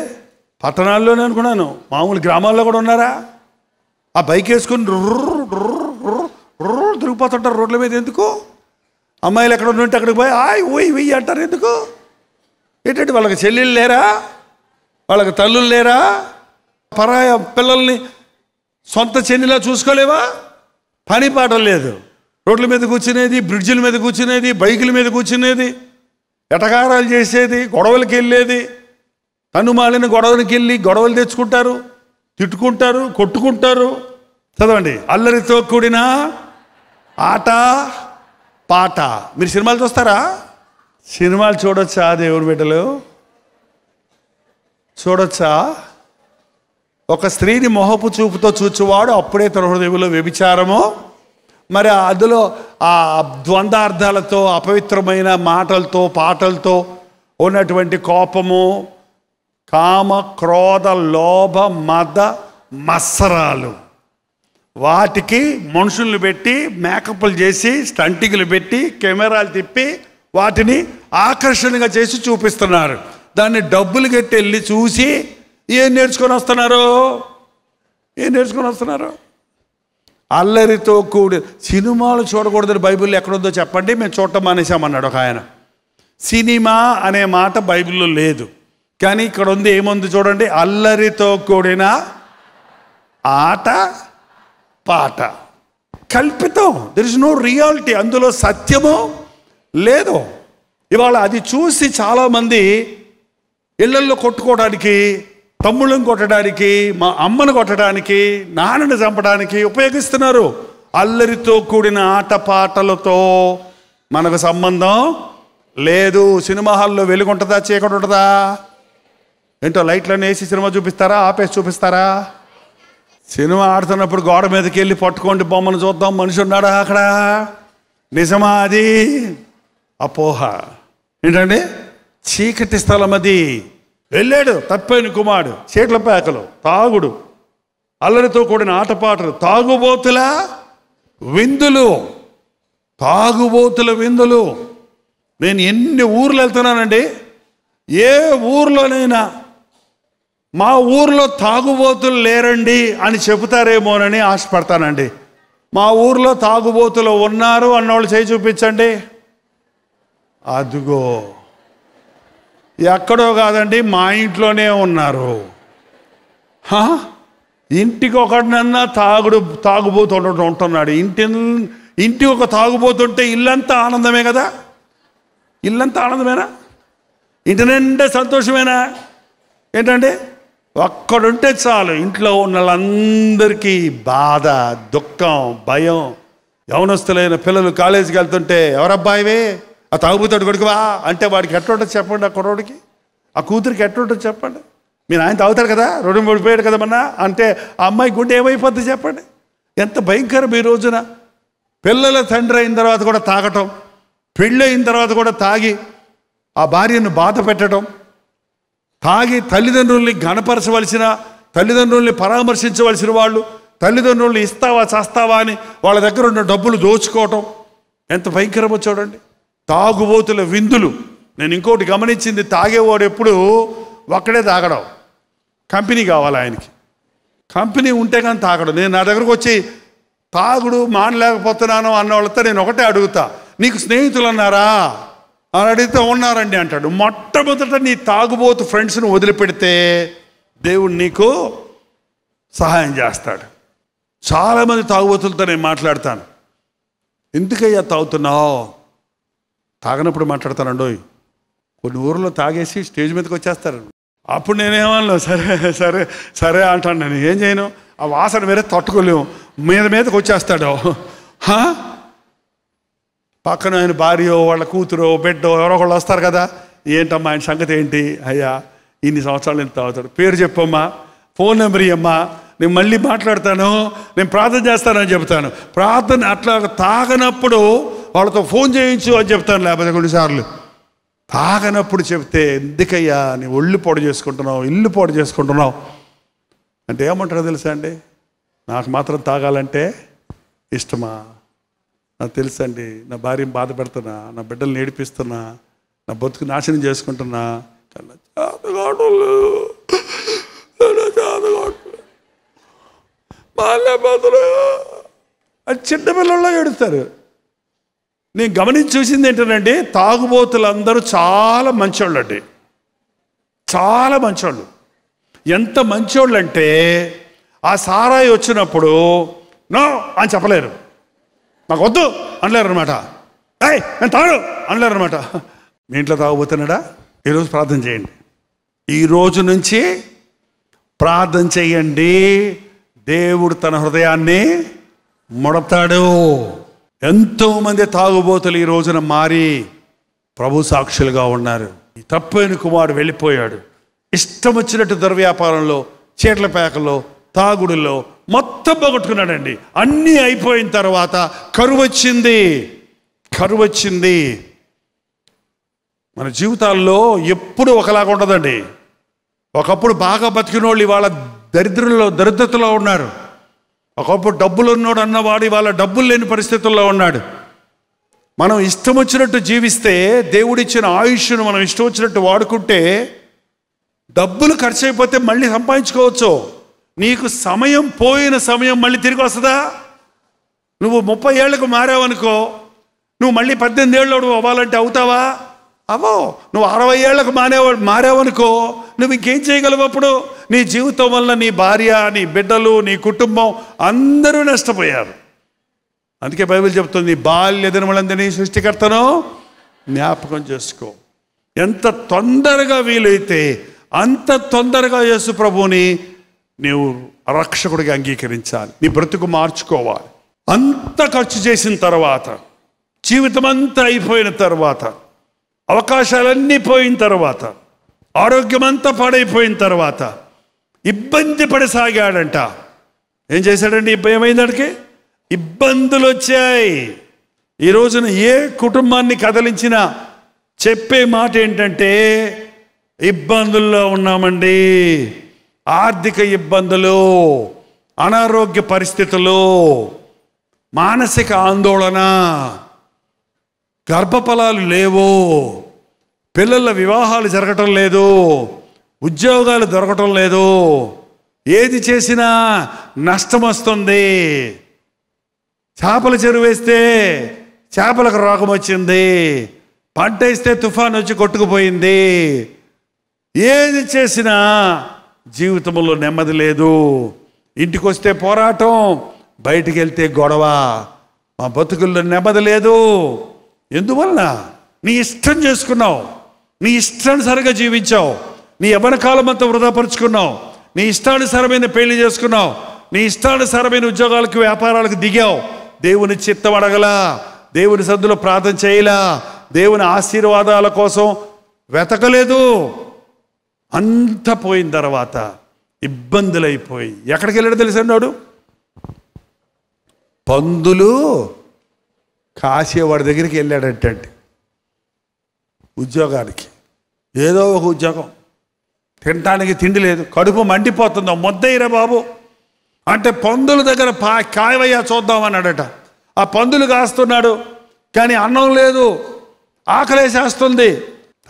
పట్టణాల్లోనే అనుకున్నాను, మామూలు గ్రామాల్లో కూడా ఉన్నారా? ఆ బైక్ వేసుకుని తిరిగిపోతుంటారు రోడ్ల మీద. ఎందుకు? అమ్మాయిలు ఎక్కడ ఉంటే అక్కడికి పోయి ఓయ్ వెయ్యి అంటారు. ఎందుకు? ఏంటంటే వాళ్ళకి చెల్లెళ్ళు లేరా? వాళ్ళకి తల్లులు లేరా? పరాయ పిల్లల్ని సొంత చెల్లిలా చూసుకోలేవా? పని పాట లేదు. రోడ్ల మీద కూర్చునేది, బ్రిడ్జిల మీద కూర్చునేది, బైకుల మీద కూర్చునేది, ఎటకారాలు చేసేది, గొడవలకి వెళ్ళేది. తన్నుమాలిన గొడవలకి వెళ్ళి గొడవలు తెచ్చుకుంటారు, తిట్టుకుంటారు, కొట్టుకుంటారు. చదవండి. అల్లరితో కూడిన ఆట పాట. మీరు సినిమాలు చూస్తారా? సినిమాలు చూడొచ్చా? దేవుని బిడ్డలు చూడొచ్చా? ఒక స్త్రీని మొహపు చూపుతో చూచువాడు అప్పుడే తన హృదయంలో వ్యభిచారము. మరి అందులో ఆ ద్వంద్వార్థాలతో, అపవిత్రమైన మాటలతో, పాటలతో ఉన్నటువంటి కోపము, కామ, క్రోధ, లోభ, మద, మత్సరాలు, వాటికి మనుషుల్ని పెట్టి మేకప్లు చేసి, స్టంటింగ్లు పెట్టి, కెమెరాలు తిప్పి వాటిని ఆకర్షణగా చేసి చూపిస్తున్నారు. దాన్ని డబ్బులు కట్టి వెళ్ళి చూసి ఏం నేర్చుకొని వస్తున్నారు? అల్లరితో కూడి సినిమాలు చూడకూడదని బైబిల్లో ఎక్కడుందో చెప్పండి. మేము చూడటం మానేసామన్నాడు ఒక ఆయన. సినిమా అనే మాట బైబిల్లో లేదు, కానీ ఇక్కడ ఉంది. ఏముంది చూడండి. అల్లరితో కూడిన ఆట పాట. కల్పితం. There is no reality. అందులో సత్యము లేదు. ఇవాళ అది చూసి చాలామంది ఇళ్లల్లో కొట్టుకోవడానికి, తమ్ముళ్ళని కొట్టడానికి, మా అమ్మను కొట్టడానికి, నాన్నని చంపడానికి ఉపయోగిస్తున్నారు. అల్లరితో కూడిన ఆటపాటలతో మనకు సంబంధం లేదు. సినిమా హాల్లో వెలుగుంటుందా, చీకటి ఉంటుందా? ఏంటో లైట్లను వేసి సినిమా చూపిస్తారా, ఆపేసి చూపిస్తారా? సినిమా ఆడుతున్నప్పుడు గోడ మీదకి వెళ్ళి పట్టుకోండి బొమ్మను చూద్దాం, మనిషి ఉన్నాడా అక్కడ? నిజమా? అది అపోహ. ఏంటండి? చీకటి స్థలం అది. వెళ్ళాడు తప్పైన కుమారుడు, చీకల పేకలు, తాగుడు, అల్లరితో కూడిన ఆటపాటలు, తాగుబోతుల విందులు. నేను ఎన్ని ఊర్లు వెళ్తున్నానండి. ఏ ఊర్లోనైనా మా ఊర్లో తాగుబోతులు లేరండి అని చెబుతారేమోనని ఆశపడతానండి. మా ఊర్లో తాగుబోతులు ఉన్నారు అన్నోళ్ళు చేయి చూపించండి. అదిగో ఎక్కడో కాదండి, మా ఇంట్లోనే ఉన్నారు. ఇంటికి ఒకటినన్నా తాగుబోతు ఉంటున్నాడు. ఇంటికి ఒక తాగుబోతుంటే ఇల్లంతా ఆనందమే కదా? ఇల్లంతా ఆనందమేనా? ఇంటి నిండా సంతోషమేనా? ఏంటంటే ఒక్కడుంటే చాలు ఇంట్లో ఉన్న వాళ్ళందరికీ బాధ, దుఃఖం, భయం. యవనస్తులైన పిల్లలు కాలేజీకి వెళ్తుంటే, ఎవరబ్బాయివే ఆ తాగుబోతాడు కొడుకువా అంటే వాడికి ఎట్లుంటుంది చెప్పండి? ఆ కుర్రోడికి, ఆ కూతురికి ఎట్లుంటుంది చెప్పండి? మీరు ఆయన తాగుతారు కదా, రెండు పడిపోయాడు కదా మొన్న అంటే ఆ అమ్మాయి గుండె ఏమైపోద్ది చెప్పండి? ఎంత భయంకరం ఈ రోజున. పిల్లల తండ్రి అయిన తర్వాత కూడా తాగటం, పెళ్ళి అయిన తర్వాత కూడా తాగి ఆ భార్యను బాధ పెట్టడం, తాగి తల్లిదండ్రుల్ని గణపరచవలసిన, తల్లిదండ్రుల్ని పరామర్శించవలసిన వాళ్ళు తల్లిదండ్రుల్ని ఇస్తావా చేస్తావా అని వాళ్ళ దగ్గర ఉన్న డబ్బులు దోచుకోవటం ఎంత భయంకరమో చూడండి. తాగుబోతుల విందులు. నేను ఇంకోటి గమనించింది, తాగేవాడు ఎప్పుడు ఒక్కడే తాగడం. కంపెనీ కావాలి ఆయనకి. కంపెనీ ఉంటే కానీ తాగడం. నేను నా దగ్గరకు వచ్చి తాగుడు మానలేకపోతున్నాను అన్న వాళ్ళతో నేను ఒకటే అడుగుతా, నీకు స్నేహితులు అన్నారా అని అడిగితే ఉన్నారండి అంటాడు. మొట్టమొదట నీ తాగుబోతు ఫ్రెండ్స్ని వదిలిపెడితే దేవుడు నీకు సహాయం చేస్తాడు. చాలామంది తాగుబోతులతో నేను మాట్లాడతాను. ఎందుకయ్యా తాగుతున్నావు? తాగనప్పుడు మాట్లాడతానండోయ్. కొన్ని ఊర్లో తాగేసి స్టేజ్ మీదకి వచ్చేస్తారు. అప్పుడు నేనేమన్నా సరే సరే సరే అంటాను. నేను ఏం చేయను, ఆ వాసన వేరే తట్టుకోలేము, మీదకి వచ్చేస్తాడు. పక్కన ఆయన భార్యో వాళ్ళ కూతురో బిడ్డో ఎవరో ఒకళ్ళు వస్తారు కదా, ఏంటమ్మా ఆయన సంగతి ఏంటి? అయ్యా ఇన్ని సంవత్సరాలు నేను తాగుతాడు. పేరు చెప్పమ్మా, ఫోన్ నెంబర్ ఇవ్వమ్మా, నేను మళ్ళీ మాట్లాడతాను, నేను ప్రార్థన చేస్తానని చెప్తాను. ప్రార్థన అట్లా తాగనప్పుడు వాళ్ళతో ఫోన్ చేయించు అని చెప్తాను. లేకపోతే కొన్నిసార్లు తాగనప్పుడు చెప్తే ఎందుకయ్యా నీ ఒళ్ళు పొడి చేసుకుంటున్నావు, ఇల్లు పొడి చేసుకుంటున్నావు అంటే ఏమంటారో తెలుసా అండి? నాకు మాత్రం తాగాలంటే ఇష్టమా? నాకు తెలుసండి, నా భార్యను బాధ పెడుతున్నా, నా బిడ్డలు ఏడిపిస్తున్నా, నా బతుకు నాశనం చేసుకుంటున్నా, అది చిన్న పిల్లల్లో ఏడుస్తారు. నేను గమనించి చూసింది ఏంటంటే, తాగుబోతులందరూ చాలా మంచోళ్ళు అండి, చాలా మంచోళ్ళు. ఎంత మంచోళ్ళు అంటే ఆ సారాయి వచ్చినప్పుడు నో అని చెప్పలేరు, నాకు వద్దు అనలేరు అనమాట. నేను తాడు అనలేరు అనమాట. మీ ఇంట్లో తాగబోతున్నాడా? ఈరోజు ప్రార్థన చేయండి. ఈరోజు నుంచి ప్రార్థన చేయండి. దేవుడు తన హృదయాన్ని ముడతాడు. ఎంతోమంది తాగుబోతులు ఈ రోజున మారి ప్రభు సాక్షులుగా ఉన్నారు. ఈ తప్పైన కుమారుడు వెళ్ళిపోయాడు. ఇష్టం వచ్చినట్టు దుర్వ్యాపారంలో, చీట్ల పేకల్లో, తాగుడుల్లో మొత్తం పోగొట్టుకున్నాడండి. అన్నీ అయిపోయిన తర్వాత కరువు వచ్చింది. మన జీవితాల్లో ఎప్పుడు ఒకలాగా ఉండదండి. ఒకప్పుడు బాగా బతికిన వాళ్ళు ఇవాళ దరిద్రతలో ఉన్నారు. ఒకప్పుడు డబ్బులు ఉన్నాడు అన్నవాడు ఇవాళ డబ్బులు లేని పరిస్థితుల్లో ఉన్నాడు. మనం ఇష్టం వచ్చినట్టు జీవిస్తే, దేవుడిచ్చిన ఆయుష్ను మనం ఇష్టం వచ్చినట్టు వాడుకుంటే, డబ్బులు ఖర్చు అయిపోతే మళ్ళీ సంపాదించుకోవచ్చు. నీకు సమయం పోయిన సమయం మళ్ళీ తిరిగి వస్తుందా? నువ్వు 30 ఏళ్లకు మారావనుకో, నువ్వు మళ్ళీ 18 ఏళ్ళు అవ్వాలంటే అవుతావా? అవో. నువ్వు 60 ఏళ్లకు మారావనుకో, నువ్వు ఇంకేం చేయగలవు? అప్పుడు నీ జీవితం వల్ల నీ భార్య, నీ బిడ్డలు, నీ కుటుంబం అందరూ నష్టపోయారు. అందుకే బైబిల్ చెప్తుంది, బాల్య దినములందరినీ సృష్టికర్తను జ్ఞాపకం చేసుకో. ఎంత తొందరగా వీలైతే అంత తొందరగా యేసు ప్రభువుని నీవు రక్షకుడిగా అంగీకరించాలి. నీ బ్రతుకు మార్చుకోవాలి. అంత ఖర్చు చేసిన తర్వాత, జీవితం అంతా అయిపోయిన తర్వాత, అవకాశాలన్నీ పోయిన తర్వాత, ఆరోగ్యం అంతా పాడైపోయిన తర్వాత ఇబ్బంది పడసాగాడంట. ఏం చేశాడండి? ఏమైందాడికి ఇబ్బందులు వచ్చాయి. ఈ రోజున ఏ కుటుంబాన్ని కదిలించినా చెప్పే మాట ఏంటంటే, ఇబ్బందుల్లో ఉన్నామండి. ఆర్థిక ఇబ్బందులు, అనారోగ్య పరిస్థితులు, మానసిక ఆందోళన, గర్భఫలాలు లేవు, పిల్లల వివాహాలు జరగటం లేదు, ఉద్యోగాలు దొరకటం లేదు, ఏది చేసినా నష్టం వస్తుంది. చేపల చెరువు వేస్తే చేపలకు రోగం వచ్చింది, పంట వేస్తే తుఫాను వచ్చి కొట్టుకుపోయింది. ఏది చేసినా జీవితంలో నెమ్మది లేదు. ఇంటికి వస్తే పోరాటం, బయటికి వెళ్తే గొడవ. మా బతుకుల్లో నెమ్మది లేదు. ఎందువలన? నీ ఇష్టం చేసుకున్నావు, నీ ఇష్టానుసారంగా జీవించావు, నీ యవ్వన కాలం అంతా వృధాపరుచుకున్నావు, నీ ఇష్టానుసారమైన పెళ్లి చేసుకున్నావు, నీ ఇష్టానుసారమైన ఉద్యోగాలకు, వ్యాపారాలకు దిగావు. దేవుని చిత్తం అడగలా, దేవుని సద్దులో ప్రార్థన చేయలా, దేవుని ఆశీర్వాదాల కోసం వెతకలేదు. అంత పోయిన తర్వాత ఇబ్బందులు అయిపోయి ఎక్కడికి వెళ్ళాడు తెలుసన్నాడు? పందులు కాసేవాడి దగ్గరికి వెళ్ళాడంటండి. ఉద్యోగానికి, ఏదో ఒక ఉద్యోగం, తినడానికి తిండి లేదు, కడుపు మండిపోతుందో, మొద్దయ్యరా బాబు అంటే పందుల దగ్గర కాయవయ్యా చూద్దామన్నాడట. ఆ పందులు కాస్తున్నాడు, కానీ అన్నం లేదు, ఆకలేసేస్తుంది.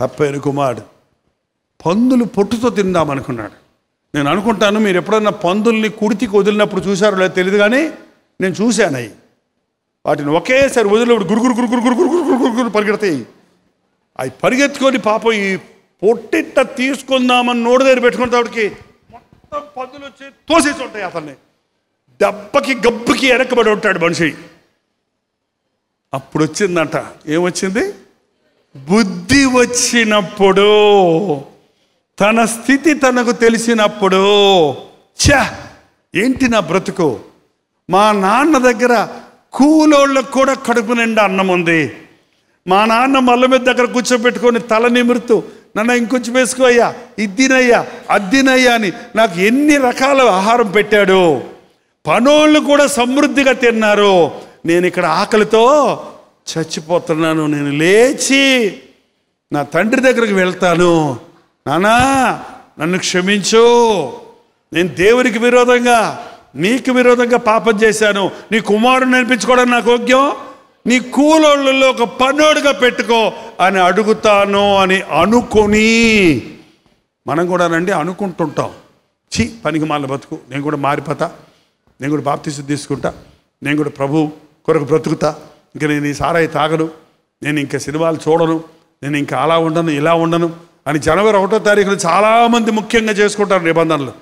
తప్పైన కుమారుడు పందులు పొట్టుతో తిందామనుకున్నాడు. నేను అనుకుంటాను, మీరు ఎప్పుడన్నా పందుల్ని కుడితికి వదిలినప్పుడు చూశారో లేదో తెలియదు, కానీ నేను చూశాను. అవి వాటిని ఒకేసారి వదిలినప్పుడు గురుగురు గురుగురు గురుగురు గురుగురు గురుగురు పరిగెడతాయి. అవి పరిగెత్తుకొని పాపం ఈ పొట్టిట్ట తీసుకుందామని నోడు దగ్గర పెట్టుకునేటప్పటికి మొత్తం పందులు వచ్చి తోసేసి ఉంటాయి, అతన్ని దెబ్బకి గబ్బుకి వెనకబడి ఉంటాడు మనిషి. అప్పుడు వచ్చిందంట, ఏమొచ్చింది? బుద్ధి వచ్చినప్పుడు, తన స్థితి తనకు తెలిసినప్పుడు, ఛా ఏంటి నా బ్రతుకు, మా నాన్న దగ్గర కూలోళ్ళకు కూడా కడుపు నిండా అన్నం ఉంది, మా నాన్న మల్ల మీద దగ్గర కూర్చోబెట్టుకొని తల నిమురుతూ నన్ను ఇంకొంచెం వేసుకో అయ్యా, ఇద్దినయ్యా అద్దినయ్యా అని నాకు ఎన్ని రకాల ఆహారం పెట్టాడు, పనోళ్ళు కూడా సమృద్ధిగా తిన్నారు, నేను ఇక్కడ ఆకలితో చచ్చిపోతున్నాను, నేను లేచి నా తండ్రి దగ్గరికి వెళ్తాను, నానా నన్ను క్షమించు, నేను దేవునికి విరోధంగా నీకు విరోధంగా పాపం చేశాను, నీ కుమారుని అనిపించుకోవడం నాకు యోగ్యం, నీ కూలోళ్ళలో ఒక పనోడుగా పెట్టుకో అని అడుగుతాను అని అనుకొని, మనం కూడా రండి అనుకుంటుంటాం, ఛీ పనికి మాల బతుకు, నేను కూడా మారిపోతా, నేను కూడా బాప్తిసం తీసుకుంటా, నేను కూడా ప్రభు కొరకు బ్రతుకుతా, ఇంకా నేను ఈ సారాయి తాగను, నేను ఇంకా సినిమాలు చూడను, నేను ఇంకా అలా ఉండను ఇలా ఉండను అని జనవరి 1వ తారీఖున చాలామంది ముఖ్యంగా చేసుకుంటారు నిబంధనలు.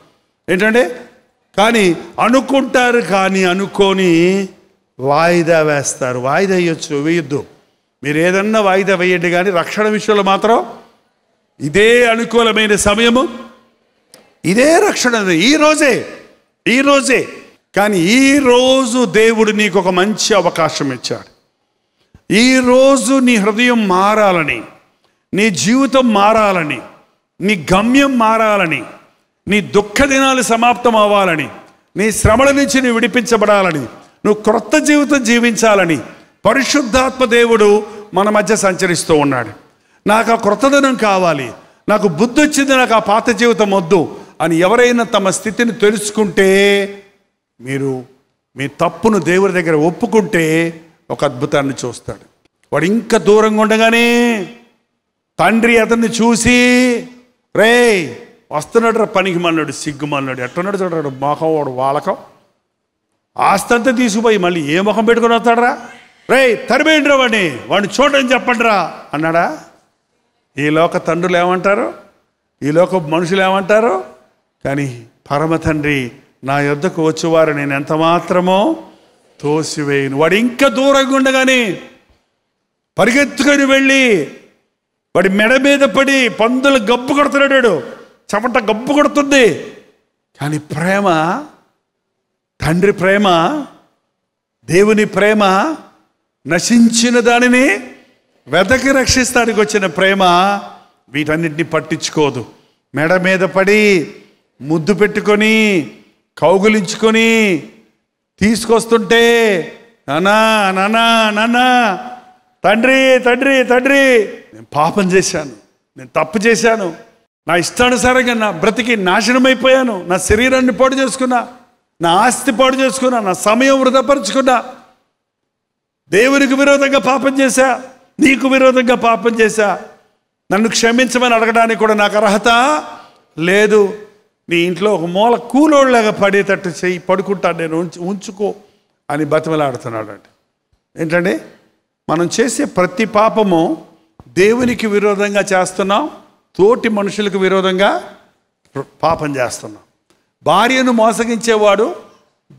ఏంటంటే కానీ అనుకుంటారు, కానీ అనుకొని వాయిదా వేస్తారు. వాయిదా వేయొచ్చు, వేయొద్దు, మీరు ఏదన్నా వాయిదా వేయండి, కానీ రక్షణ విషయంలో మాత్రం ఇదే అనుకూలమైన సమయము, ఇదే రక్షణ, ఈ రోజే. కానీ ఈరోజు దేవుడు నీకు ఒక మంచి అవకాశం ఇచ్చాడు. ఈరోజు నీ హృదయం మారాలని, నీ జీవితం మారాలని, నీ గమ్యం మారాలని, నీ దుఃఖ దినాలు సమాప్తం అవ్వాలని, నీ శ్రమల నుంచి నీ విడిపించబడాలని, నువ్వు క్రొత్త జీవితం జీవించాలని పరిశుద్ధాత్మ దేవుడు మన మధ్య సంచరిస్తూ ఉన్నాడు. నాకు ఆ క్రొత్తదనం కావాలి, నాకు బుద్ధి వచ్చింది, నాకు ఆ పాత జీవితం వద్దు అని ఎవరైనా తమ స్థితిని తెలుసుకుంటే, మీరు మీ తప్పును దేవుడి దగ్గర ఒప్పుకుంటే ఒక అద్భుతాన్ని చూస్తాడు. వాడు ఇంకా దూరంగా ఉండగానే తండ్రి అతన్ని చూసి, రే వస్తున్నాడు రా పనికి మన్నాడు, సిగ్గుమన్నాడు, ఎట్టున్నాడు చూడరాడు, మొఖం వాడు వాలకం, ఆస్తంతా తీసుకుపోయి మళ్ళీ ఏ ముఖం పెట్టుకుని వస్తాడరా, రే తరిమేయండిరా వాడిని చూడని చెప్పండి రా అన్నాడా? ఈ లోక తండ్రులు ఏమంటారు, ఈ లోక మనుషులు ఏమంటారు? కానీ పరమ తండ్రి నా యొద్దకు వచ్చేవారు నేను ఎంత మాత్రమో తోసివేయను. వాడు ఇంకా దూరంగా ఉండగానే పరిగెత్తుకొని వెళ్ళి వాడి మెడ మీద పడి పందులు గబ్బు కొడుతున్నాడు, చెమట గబ్బు కొడుతుంది. కానీ ప్రేమ, తండ్రి ప్రేమ, దేవుని ప్రేమ, నశించిన దానిని వెతకి రక్షిస్తానికి వచ్చిన ప్రేమ వీటన్నిటిని పట్టించుకోదు. మెడ మీద పడి ముద్దు పెట్టుకొని కౌగులించుకొని తీసుకొస్తుంటే, నానా నానా నానా, తండ్రి తండ్రి తండ్రి, నేను పాపం చేశాను, నేను తప్పు చేశాను, నా ఇష్టానుసారంగా నా బ్రతికి నాశనమైపోయాను, నా శరీరాన్ని పాడు చేసుకున్నా, నా ఆస్తి పాడు చేసుకున్నా, నా సమయం వృధాపరుచుకున్నా, దేవునికి విరోధంగా పాపం చేశా, నీకు విరోధంగా పాపం చేశా, నన్ను క్షమించమని అడగడానికి కూడా నాకు అర్హత లేదు, నీ ఇంట్లో ఒక మూల కూలోళ్ళగా పడేటట్టు చెయ్యి, పడుకుంటాను నేను, ఉంచుకో అని బతిమలాడుతున్నాడు. అంటే ఏంటంటే మనం చేసే ప్రతి పాపము దేవునికి విరోధంగా చేస్తున్నాం, తోటి మనుషులకు విరోధంగా పాపం చేస్తున్నాం. భార్యను మోసగించేవాడు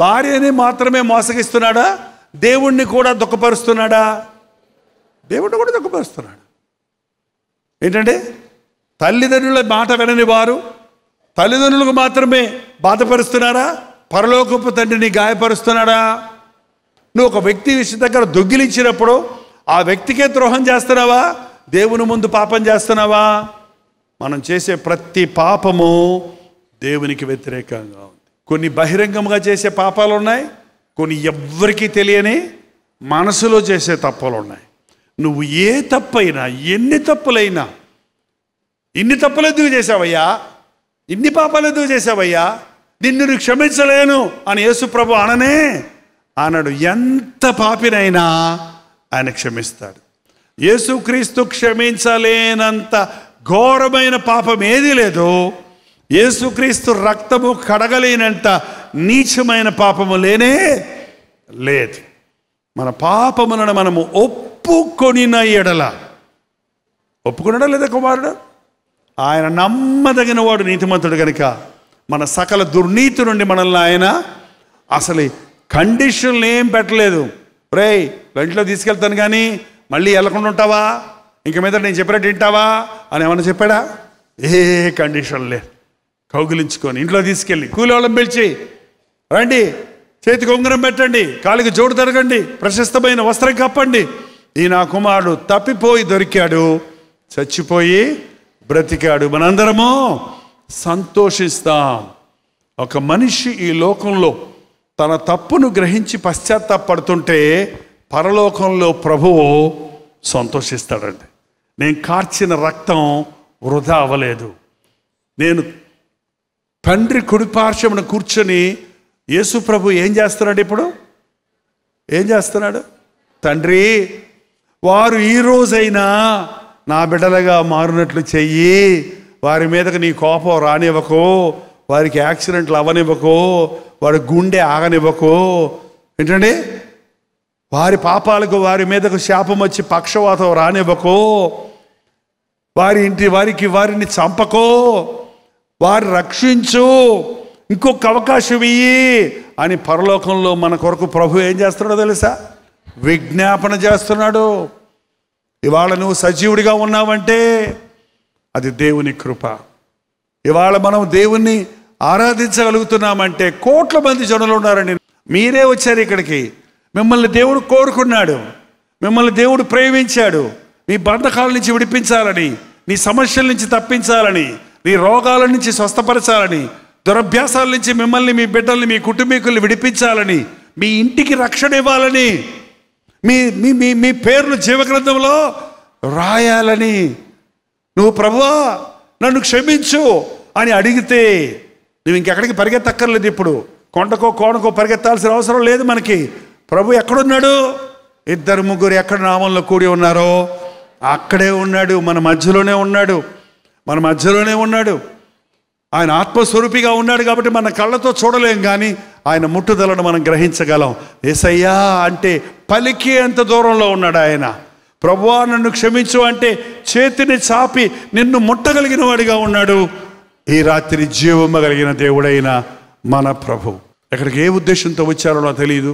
భార్యని మాత్రమే మోసగిస్తున్నాడా, దేవుణ్ణి కూడా దుఃఖపరుస్తున్నాడా? దేవుణ్ణి కూడా దుఃఖపరుస్తున్నాడు. ఏంటంటే తల్లిదండ్రుల మాట వినని వారు తల్లిదండ్రులకు మాత్రమే బాధపరుస్తున్నారా, పరలోకపు తండ్రిని గాయపరుస్తున్నాడా? నువ్వు ఒక వ్యక్తి విషయం దగ్గర దొంగిలించినప్పుడు ఆ వ్యక్తికే ద్రోహం చేస్తున్నావా, దేవుని ముందు పాపం చేస్తున్నావా? మనం చేసే ప్రతి పాపము దేవునికి వ్యతిరేకంగా ఉంది. కొన్ని బహిరంగంగా చేసే పాపాలు ఉన్నాయి, కొన్ని ఎవ్వరికీ తెలియని మనసులో చేసే తప్పులు ఉన్నాయి. నువ్వు ఏ తప్పైనా, ఎన్ని తప్పులైనా, ఇన్ని తప్పులు ఎందుకు చేసావయ్యా, ఇన్ని పాపాలు ఎందుకు చేసావయ్యా, నిన్ను క్షమించలేను అని యేసుప్రభు అననే అన్నాడు. ఎంత పాపినైనా ఆయన క్షమిస్తాడు. యేసుక్రీస్తు క్షమించలేనంత ఘోరమైన పాపం ఏది లేదు, యేసుక్రీస్తు రక్తము కడగలేనంత నీచమైన పాపము లేనే లేదు. మన పాపములను మనము ఒప్పుకొనిన ఎడల, ఒప్పుకున్నాడా లేదా కుమారుడు? ఆయన నమ్మదగిన వాడు, నీతిమంతుడు కనుక మన సకల దుర్నీతి నుండి మనల్ని ఆయన అసలు కండిషన్లు ఏం పెట్టలేదు. రేయ్ వెంటలో తీసుకెళ్తాను కానీ మళ్ళీ వెళ్ళకుండా ఉంటావా, ఇంక మీద నేను చెప్పినట్టు వింటావా అని ఏమన్నా చెప్పాడా? ఏ కండిషన్ లేదు. కౌగిలించుకొని ఇంట్లో తీసుకెళ్ళి కూలోళ్ళని పిలిచి, రండి చేతికి ఉంగరం పెట్టండి, కాలికి జోడు తరగండి, ప్రశస్తమైన వస్త్రం కప్పండి, ఈ నా కుమారుడు తప్పిపోయి దొరికాడు, చచ్చిపోయి బ్రతికాడు, మనందరము సంతోషిస్తాం. ఒక మనిషి ఈ లోకంలో తన తప్పును గ్రహించి పశ్చాత్తాపడుతుంటే పరలోకంలో ప్రభువు సంతోషిస్తాడండి. నేను కార్చిన రక్తం వృధా అవ్వలేదు. నేను తండ్రి కుడిపార్శ్వమున కూర్చొని యేసు ప్రభు ఏం చేస్తున్నాడు? ఇప్పుడు ఏం చేస్తున్నాడు? తండ్రి, వారు ఈ రోజైనా నా బిడ్డలుగా మారినట్లు చెయ్యి, వారి మీదకి నీ కోపం రానివ్వకు, వారికి యాక్సిడెంట్లు అవ్వనివ్వకు, వారి గుండె ఆగనివ్వకు, ఏంటండి వారి పాపాలకు వారి మీదకు శాపం వచ్చి పక్షవాతం రానివ్వకు, వారిని చంపకో, వారిని రక్షించు, ఇంకొక అవకాశం ఇయ్యి అని పరలోకంలో మన కొరకు ప్రభు ఏం చేస్తున్నాడో తెలుసా? విజ్ఞాపన చేస్తున్నాడు. ఇవాళ నువ్వు సజీవుడిగా ఉన్నావంటే అది దేవుని కృప. ఇవాళ మనం దేవుణ్ణి ఆరాధించగలుగుతున్నామంటే కోట్ల మంది జనులు ఉన్నారండి. మీరే వచ్చారు ఇక్కడికి. మిమ్మల్ని దేవుడు కోరుకున్నాడు, మిమ్మల్ని దేవుడు ప్రేమించాడు. మీ బంధకాల నుంచి విడిపించాలని, నీ సమస్యల నుంచి తప్పించాలని, నీ రోగాల నుంచి స్వస్థపరచాలని, దురభ్యాసాల నుంచి మిమ్మల్ని, మీ బిడ్డల్ని, మీ కుటుంబీకుల్ని విడిపించాలని, మీ ఇంటికి రక్షణ ఇవ్వాలని, మీ మీ మీ మీ పేర్లు జీవగ్రంథంలో రాయాలని. నువ్వు ప్రభువా నన్ను క్షమించు అని అడిగితే నువ్వు ఇంకెక్కడికి పరిగెత్తక్కర్లేదు. ఇప్పుడు కొండకో కోనకో పరిగెత్తాల్సిన అవసరం లేదు మనకి. ప్రభు ఎక్కడున్నాడు? 2-3 ఎక్కడ నామంలో కూడి ఉన్నారో అక్కడే ఉన్నాడు, మన మధ్యలోనే ఉన్నాడు, మన మధ్యలోనే ఉన్నాడు. ఆయన ఆత్మస్వరూపిగా ఉన్నాడు కాబట్టి మన కళ్ళతో చూడలేం, కానీ ఆయన ముట్టుదలను మనం గ్రహించగలం. యేసయ్యా అంటే పలికి ఎంత దూరంలో ఉన్నాడు ఆయన. ప్రభువా నన్ను క్షమించు అంటే చేతిని చాపి నిన్ను ముట్టగలిగిన వాడిగా ఉన్నాడు. ఈ రాత్రి జీవము కలిగిన దేవుడైన మన ప్రభు ఎక్కడికి ఏ ఉద్దేశంతో వచ్చారో నాకు తెలియదు,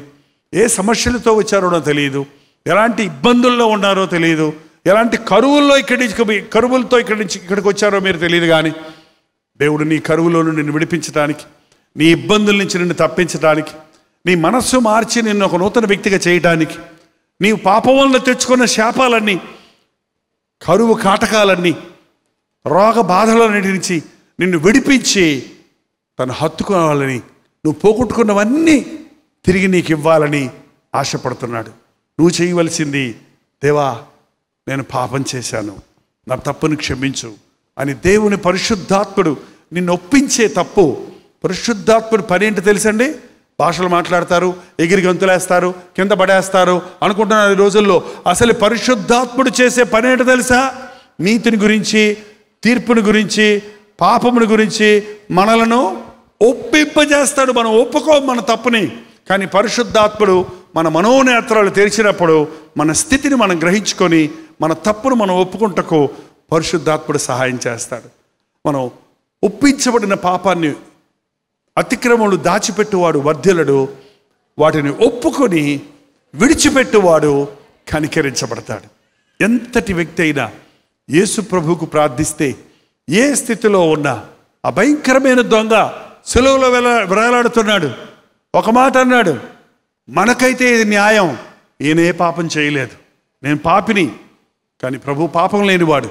ఏ సమస్యలతో వచ్చారో నాకు తెలియదు, ఎలాంటి ఇబ్బందుల్లో ఉన్నారో తెలియదు, ఎలాంటి కరువులతో ఇక్కడికి వచ్చారో మీరు తెలియదు. కానీ దేవుడు నీ కరువులో నిన్ను విడిపించడానికి, నీ ఇబ్బందుల నుంచి నిన్ను తప్పించడానికి, నీ మనస్సు మార్చి నిన్ను ఒక నూతన వ్యక్తిగా చేయడానికి, నీవు పాపం వల్ల తెచ్చుకున్న శాపాలన్నీ, కరువు కాటకాలన్నీ, రోగ బాధలన్నిటి నుంచి నిన్ను విడిపించి తను హత్తుకోవాలని, నువ్వు పోగొట్టుకున్నవన్నీ తిరిగి నీకు ఇవ్వాలని ఆశపడుతున్నాడు. నువ్వు చేయవలసింది, దేవా నేను పాపం చేశాను, నా తప్పును క్షమించు అని దేవుని పరిశుద్ధాత్ముడు నిన్ను ఒప్పించే తప్పు. పరిశుద్ధాత్ముడు పని ఏంటో తెలుసండి? భాషలు మాట్లాడతారు, ఎగిరి గంతులేస్తారు, కింద పడేస్తారు అనుకుంటున్నారు ఈ రోజుల్లో. అసలు పరిశుద్ధాత్ముడు చేసే పని ఏంటో తెలుసా? నీతిని గురించి, తీర్పుని గురించి, పాపముని గురించి మనలను ఒప్పింపజేస్తాడు. మనం ఒప్పుకోం మన తప్పుని, కానీ పరిశుద్ధాత్ముడు మన మనోనేత్రాలు తెరిచినప్పుడు మన స్థితిని మనం గ్రహించుకొని మన తప్పును మనం ఒప్పుకుంటకు పరిశుద్ధాత్ముడు సహాయం చేస్తాడు. మనం ఒప్పించబడిన పాపాన్ని, అతిక్రమములు దాచిపెట్టువాడు వర్ధిల్లడు, వాటిని ఒప్పుకొని విడిచిపెట్టువాడు కనికరించబడతాడు. ఎంతటి వ్యక్తి అయినా యేసు ప్రభువుకు ప్రార్థిస్తే ఏ స్థితిలో ఉన్నా, ఆ భయంకరమైన దొంగ సిలువలో వేలాడుతున్నాడు, ఒక మాట అన్నాడు, మనకైతే ఇది న్యాయం, ఈయనే పాపం చేయలేదు, నేను పాపిని, కానీ ప్రభు పాపం లేనివాడు,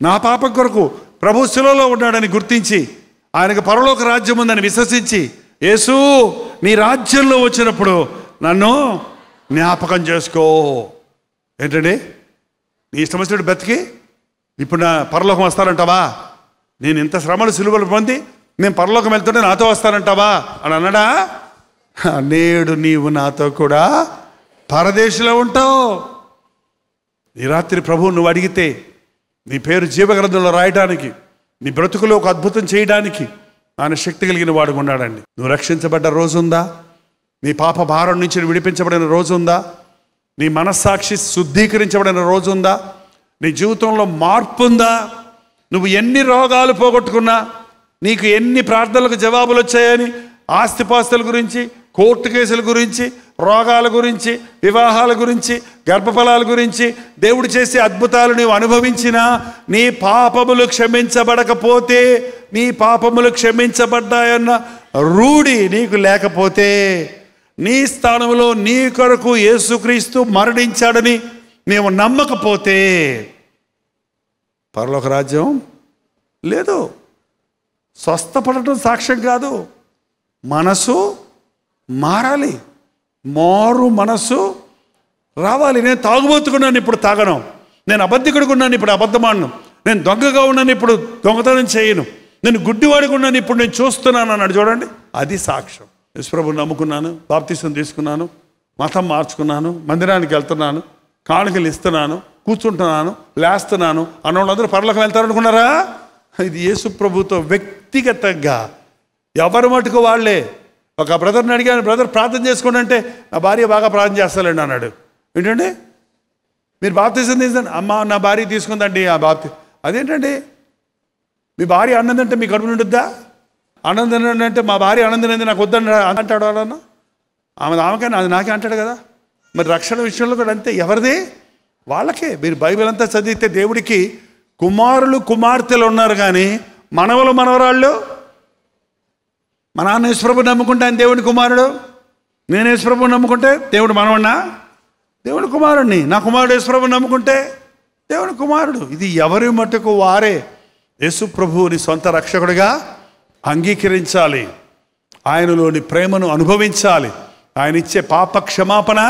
నా పాపం కొరకు ప్రభు సిలువలో ఉన్నాడని గుర్తించి, ఆయనకు పరలోక రాజ్యం ఉందని విశ్వసించి, యేసు నీ రాజ్యంలో వచ్చినప్పుడు నన్ను జ్ఞాపకం చేసుకో. ఏంటండి నీ ఇష్టం వచ్చినట్టు బ్రతికి ఇప్పుడు నా పరలోకం వస్తానంటావా? నేను ఇంత శ్రమలు సిలువలు పొంది నేను పరలోకం వెళ్తుంటే నాతో వస్తానంటావా అని అన్నాడా? నేడు నీవు నాతో కూడా పరదేశంలో ఉంటావు. ఈ రాత్రి ప్రభువు నువ్వు అడిగితే నీ పేరు జీవగ్రంథంలో రాయడానికి, నీ బ్రతుకులో ఒక అద్భుతం చేయడానికి ఆయన శక్తి కలిగిన వాడు ఉన్నాడండి. నువ్వు రక్షించబడ్డ రోజు ఉందా? నీ పాప భారం నుంచి విడిపించబడిన రోజు ఉందా? నీ మనస్సాక్షి శుద్ధీకరించబడిన రోజు ఉందా? నీ జీవితంలో మార్పు ఉందా? నువ్వు ఎన్ని రోగాలు పోగొట్టుకున్నా, నీకు ఎన్ని ప్రార్థనలకు జవాబులు వచ్చాయని, ఆస్తిపాస్తుల గురించి, కోర్టు కేసుల గురించి, రోగాల గురించి, వివాహాల గురించి, గర్భఫలాల గురించి దేవుడు చేసే అద్భుతాలు నీవు అనుభవించినా నీ పాపములు క్షమించబడకపోతే, నీ పాపములు క్షమించబడ్డాయన్న రూఢి నీకు లేకపోతే, నీ స్థానంలో నీ కొరకు యేసుక్రీస్తు మరణించాడని నీవు నమ్మకపోతే పరలోక రాజ్యం లేదు. స్వస్థపడటం సాక్ష్యం కాదు, మనసు మారాలి, మారు మనసు రావాలి. నేను తాగుబోతుకున్నాను, ఇప్పుడు తాగను. నేను అబద్ధికుడిగా ఉన్నాను, ఇప్పుడు అబద్ధమాడను. నేను దొంగగా ఉన్నాను, ఇప్పుడు దొంగతనం చేయను. నేను గుడ్డివాడిగా ఉన్నాను, ఇప్పుడు నేను చూస్తున్నాను అన్నాడు. చూడండి, అది సాక్ష్యం. యేసుప్రభుని నమ్ముకున్నాను, బాప్తిసం తీసుకున్నాను, మతం మార్చుకున్నాను, మందిరానికి వెళ్తున్నాను, కానుకలు ఇస్తున్నాను, కూర్చుంటున్నాను, లేస్తున్నాను అన్న వాళ్ళందరూ పరలోకం వెళ్తారనుకున్నారా? ఇది యేసు ప్రభుతో వ్యక్తిగతంగా ఎవరు మటుకు వాళ్ళే. ఒక బ్రదర్ని అడిగాను, బ్రదర్ ప్రార్థన చేసుకోండి అంటే, నా భార్య బాగా ప్రార్థన చేస్తానండి అన్నాడు. ఏంటండి మీరు బాప్తిసం తీసుకోండి? అమ్మ నా భార్య తీసుకుందండి ఆ అదేంటండి మీ భార్య అన్నం అంటే మీ కడుపు నిండుద్దా? అన్నం తినండి అంటే మా భార్య అన్నం తినేది నాకు వద్దని అంటాడు వాళ్ళన్న. ఆమెకైనా అది నాకే అంటాడు కదా. మరి రక్షణ విషయంలో కూడా అంతే, ఎవరిది వాళ్ళకే. మీరు బైబిల్ అంతా చదివితే దేవుడికి కుమారులు కుమార్తెలు ఉన్నారు, కానీ మనవలు మనవరాళ్ళు. మా నాన్న యేసుప్రభుని నమ్ముకుంటే ఆయన దేవుని కుమారుడు, నేను యేసుప్రభుని నమ్ముకుంటే దేవుడు మనవన్నా, దేవుని కుమారుడిని. నా కుమారుడు యేసుప్రభుని నమ్ముకుంటే దేవుని కుమారుడు. ఇది ఎవరి మట్టుకు వారే యేసుప్రభుని సొంత రక్షకుడిగా అంగీకరించాలి, ఆయనలోని ప్రేమను అనుభవించాలి, ఆయన ఇచ్చే పాప క్షమాపణ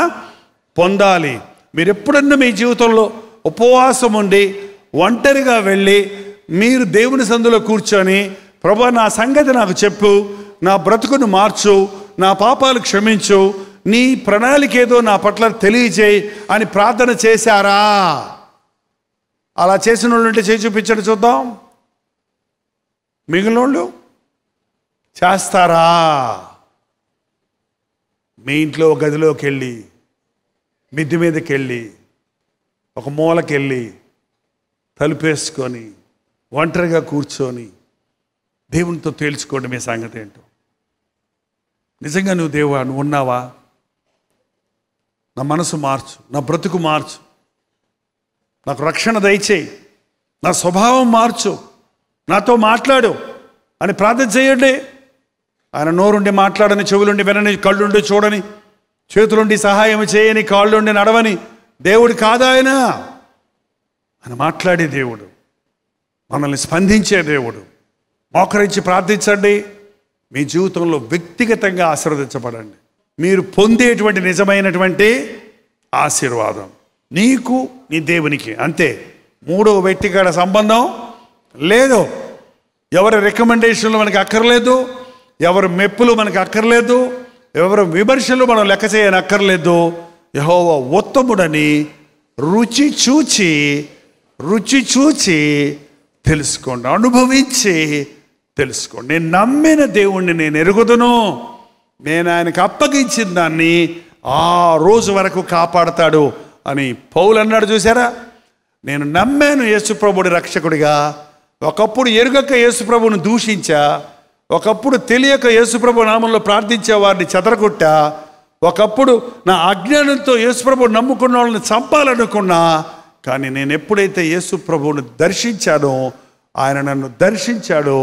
పొందాలి. మీరు ఎప్పుడన్నా మీ జీవితంలో ఉపవాసం ఉండి ఒంటరిగా వెళ్ళి మీరు దేవుని సందులో కూర్చొని, ప్రభువా నా సంగతి నాకు చెప్పు, నా బ్రతుకును మార్చు, నా పాపాలు క్షమించు, నీ ప్రణాళిక ఏదో నా పట్ల తెలియజేయి అని ప్రార్థన చేశారా? అలా చేసిన వాళ్ళు ఉంటే చేయి చూపించండి చూద్దాం. మిగిలిన వాళ్ళు చేస్తారా? మీ ఇంట్లో గదిలోకి వెళ్ళి, మిద్ది మీదకి వెళ్ళి, ఒక మూలకెళ్ళి తలుపేసుకొని ఒంటరిగా కూర్చొని దేవునితో తేల్చుకోండి మీ సంగతి ఏంటో. నిజంగా నువ్వు దేవుడా, నువ్వు ఉన్నావా? నా మనసు మార్చు, నా బ్రతుకు మార్చు, నాకు రక్షణ దయచేయి, నా స్వభావం మార్చు, నాతో మాట్లాడు అని ప్రార్థన చేయండి. ఆయన నోరుండి మాట్లాడని, చెవులుండి వినని, కళ్ళుండి చూడని, చేతులుండి సహాయం చేయని, కాళ్ళుండి నడవని దేవుడు కాదా ఆయన? ఆయన మాట్లాడే దేవుడు, మనల్ని స్పందించే దేవుడు. మోకరించి ప్రార్థించండి, మీ జీవితంలో వ్యక్తిగతంగా ఆశీర్వదించబడండి. మీరు పొందేటువంటి నిజమైనటువంటి ఆశీర్వాదం నీకు నీ దేవునికి అంతే. మూడవ వ్యక్తిగత సంబంధం లేదు. ఎవరి రికమెండేషన్లు మనకి అక్కర్లేదు, ఎవరి మెప్పులు మనకు అక్కర్లేదు, ఎవరి విమర్శలు మనం లెక్క చేయని అక్కర్లేదు. యెహోవా ఉత్తముడని రుచి చూచి తెలుసుకోండి, అనుభవించి తెలుసుకోండి. నేను నమ్మిన దేవుణ్ణి నేను ఎరుగుదును, నేను ఆయనకు అప్పగించిన దాన్ని ఆ రోజు వరకు కాపాడతాడు అని పౌలు అన్నాడు. చూసారా, నేను నమ్మాను యేసుప్రభుడి రక్షకుడిగా. ఒకప్పుడు ఎరుగక యేసుప్రభుని దూషించా, ఒకప్పుడు తెలియక యేసుప్రభు నామంలో ప్రార్థించే వారిని చెదరగొట్టా, ఒకప్పుడు నా అజ్ఞానంతో యేసుప్రభుని నమ్ముకున్న వాళ్ళని చంపాలనుకున్నా. కానీ నేను ఎప్పుడైతే యేసుప్రభువుని దర్శించానో, ఆయన నన్ను దర్శించాడో,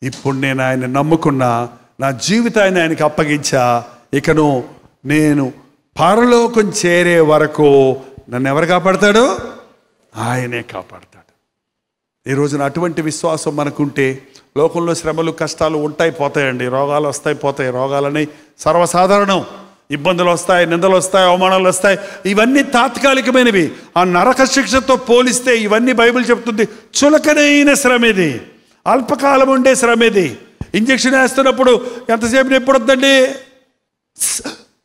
ఇప్పుడు నేను ఆయన నమ్ముకున్నా, నా జీవితాన్ని ఆయనకి అప్పగించా. ఇకను నేను పరలోకం చేరే వరకు నన్ను ఎవరు కాపాడతాడు? ఆయనే కాపాడతాడు. ఈ రోజున అటువంటి విశ్వాసం మనకుంటే లోకంలో శ్రమలు కష్టాలు ఉంటాయి పోతాయండి, రోగాలు వస్తాయి పోతాయి. రోగాలని సర్వసాధారణం. ఇబ్బందులు వస్తాయి, నిందలు వస్తాయి, అవమానాలు వస్తాయి. ఇవన్నీ తాత్కాలికమైనవి. ఆ నరక శిక్షతో పోలిస్తే ఇవన్నీ బైబిల్ చెప్తుంది చులకనైన శ్రమ ఇది, అల్పకాలం ఉండే శ్రమ ఇది. ఇంజక్షన్ వేస్తున్నప్పుడు ఎంతసేపు ఎప్పుడు వద్దండి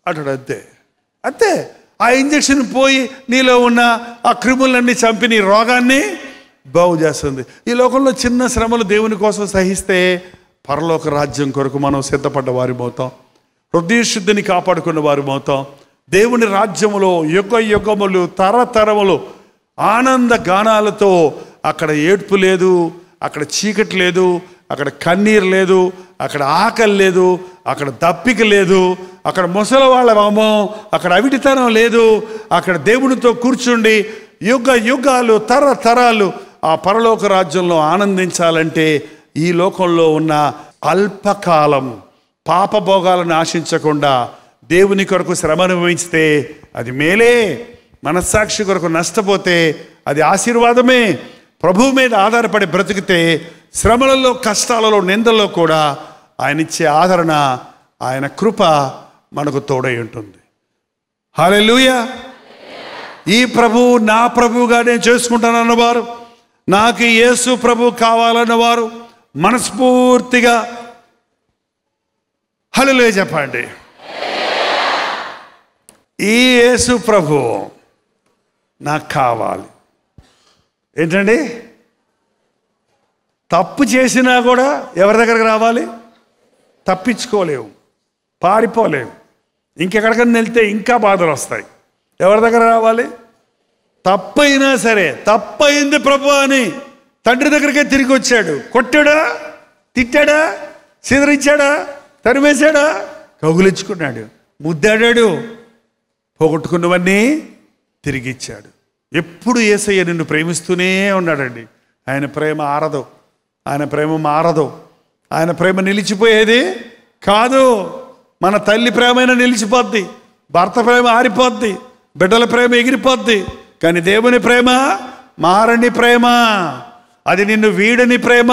అంటాడు, అంతే అంతే. ఆ ఇంజక్షన్ పోయి నీలో ఉన్న ఆ క్రిములన్నీ చంపి నీ రోగాన్ని బాగు చేస్తుంది. ఈ లోకంలో చిన్న శ్రమలు దేవుని కోసం సహిస్తే పరలోక రాజ్యం కొరకు మనం సిద్ధపడ్డ వారిమవుతాం, హృదయ శుద్ధిని కాపాడుకున్న వారిమవుతాం. దేవుని రాజ్యములో యుగ యుగములు తరతరములు ఆనంద గానాలతో అక్కడ ఏడ్పు లేదు, అక్కడ చీకటి లేదు, అక్కడ కన్నీరు లేదు, అక్కడ ఆకలి లేదు, అక్కడ దప్పిక లేదు, అక్కడ ముసలి వాళ్ళమేమో అక్కడ అవిటితనం లేదు. అక్కడ దేవునితో కూర్చుండి యుగ యుగాలు తరతరాలు ఆ పరలోక రాజ్యంలో ఆనందించాలంటే ఈ లోకంలో ఉన్న అల్పకాలం పాపభోగాలను ఆశించకుండా దేవుని కొరకు శ్రమ అనుభవించితే అది మేలే. మనస్సాక్షి కొరకు నష్టపోతే అది ఆశీర్వాదమే. ప్రభువు మీద ఆధారపడి బ్రతికితే శ్రమలలో కష్టాలలో నిందల్లో కూడా ఆయన ఇచ్చే ఆదరణ ఆయన కృప మనకు తోడై ఉంటుంది. హల్లెలూయా. ఈ ప్రభువు నా ప్రభువుగా నేను చేసుకుంటానన్నవారు, నాకు యేసు ప్రభు కావాలన్నవారు మనస్ఫూర్తిగా హల్లెలూయా చెప్పండి. ఈ యేసు ప్రభు నాకు కావాలి. ఏంటండి? తప్పు చేసినా కూడా ఎవరి దగ్గరకు రావాలి? తప్పించుకోలేవు, పారిపోలేవు. ఇంకెక్కడికన్నా వెళ్తే ఇంకా బాధలు వస్తాయి. ఎవరి దగ్గర రావాలి? తప్పైనా సరే తప్పయింది ప్రభు అని తండ్రి దగ్గరికే తిరిగి వచ్చాడు. కొట్టాడా, తిట్టాడా, సిదరించాడా, తరిమేశాడా? కౌగులించుకున్నాడు, ముద్దాడాడు, పోగొట్టుకున్నవన్నీ తిరిగి ఇచ్చాడు. ఎప్పుడు యేసయ్య నిన్ను ప్రేమిస్తూనే ఉన్నాడండి. ఆయన ప్రేమ ఆరదు, ఆయన ప్రేమ మారదు, ఆయన ప్రేమ నిలిచిపోయేది కాదు. మన తల్లి ప్రేమైనా నిలిచిపోద్ది, భర్త ప్రేమ ఆరిపోద్ది, బిడ్డల ప్రేమ ఎగిరిపోద్ది. కానీ దేవుని ప్రేమ మారని ప్రేమ, అది నిన్ను వీడని ప్రేమ,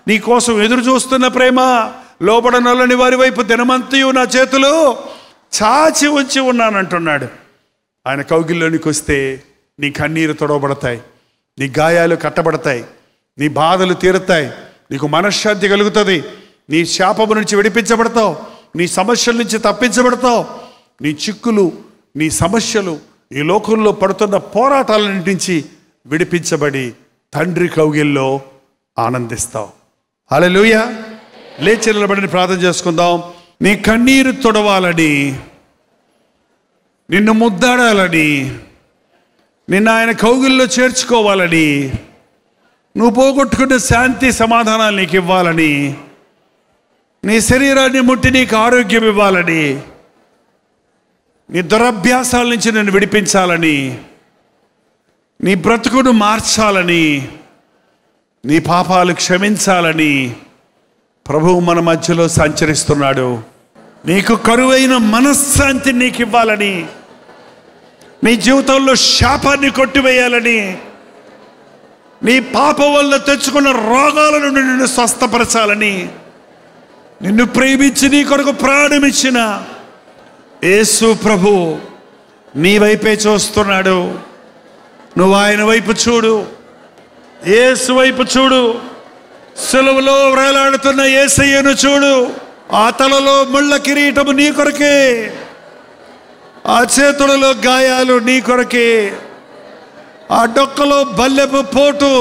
నీ కోసం ఎదురు చూస్తున్న ప్రేమ. లోబడనొల్లని వారి వైపు దినమంతయు నా చేతులు చాచి ఉంచి ఉన్నానంటున్నాడు. ఆయన కౌగిల్లోనికి వస్తే నీ కన్నీరు తొడవబడతాయి, నీ గాయాలు కట్టబడతాయి, నీ బాధలు తీరుతాయి, నీకు మనశ్శాంతి కలుగుతుంది, నీ శాపము నుంచి విడిపించబడతావు, నీ సమస్యల నుంచి తప్పించబడతావు. నీ చిక్కులు, నీ సమస్యలు, ఈ లోకంలో పడుతున్న పోరాటాల నుంచి విడిపించబడి తండ్రి కౌగిల్లో ఆనందిస్తావు. హల్లెలూయా. లేచి నిలబడి ప్రార్థన చేసుకుందాం. నీ కన్నీరు తొడవాలని, నిన్ను ముద్దాడాలని, నిన్ను ఆయన కౌగిల్లో చేర్చుకోవాలని, నువ్వు పోగొట్టుకున్న శాంతి సమాధానాలు నీకు ఇవ్వాలని, నీ శరీరాన్ని ముట్టి నీకు ఆరోగ్యం ఇవ్వాలని, నీ దురభ్యాసాల నుంచి నిన్ను విడిపించాలని, నీ బ్రతుకును మార్చాలని, నీ పాపాలు క్షమించాలని ప్రభువు మన మధ్యలో సంచరిస్తున్నాడు. నీకు కరువైన మనశ్శాంతి నీకు ఇవ్వాలని, నీ జీవితంలో శాపాన్ని కొట్టివేయాలని, నీ పాపం వల్ల తెచ్చుకున్న రోగాల నుండి నిన్ను స్వస్థపరచాలని, నిన్ను ప్రేమించి నీ కొరకు ప్రాణమిచ్చిన యేసు ప్రభు నీ వైపే చూస్తున్నాడు. నువ్వు ఆయన వైపు చూడు, యేసు వైపు చూడు. సిలువలో వేలాడుతున్న యేసయ్యను చూడు. ఆ తలలో ముళ్ళ కిరీటము నీ కొరకే, ఆ చేతులలో గాయాలు నీ కొరకే, ఆ డొక్కలో బల్లెపు పోటు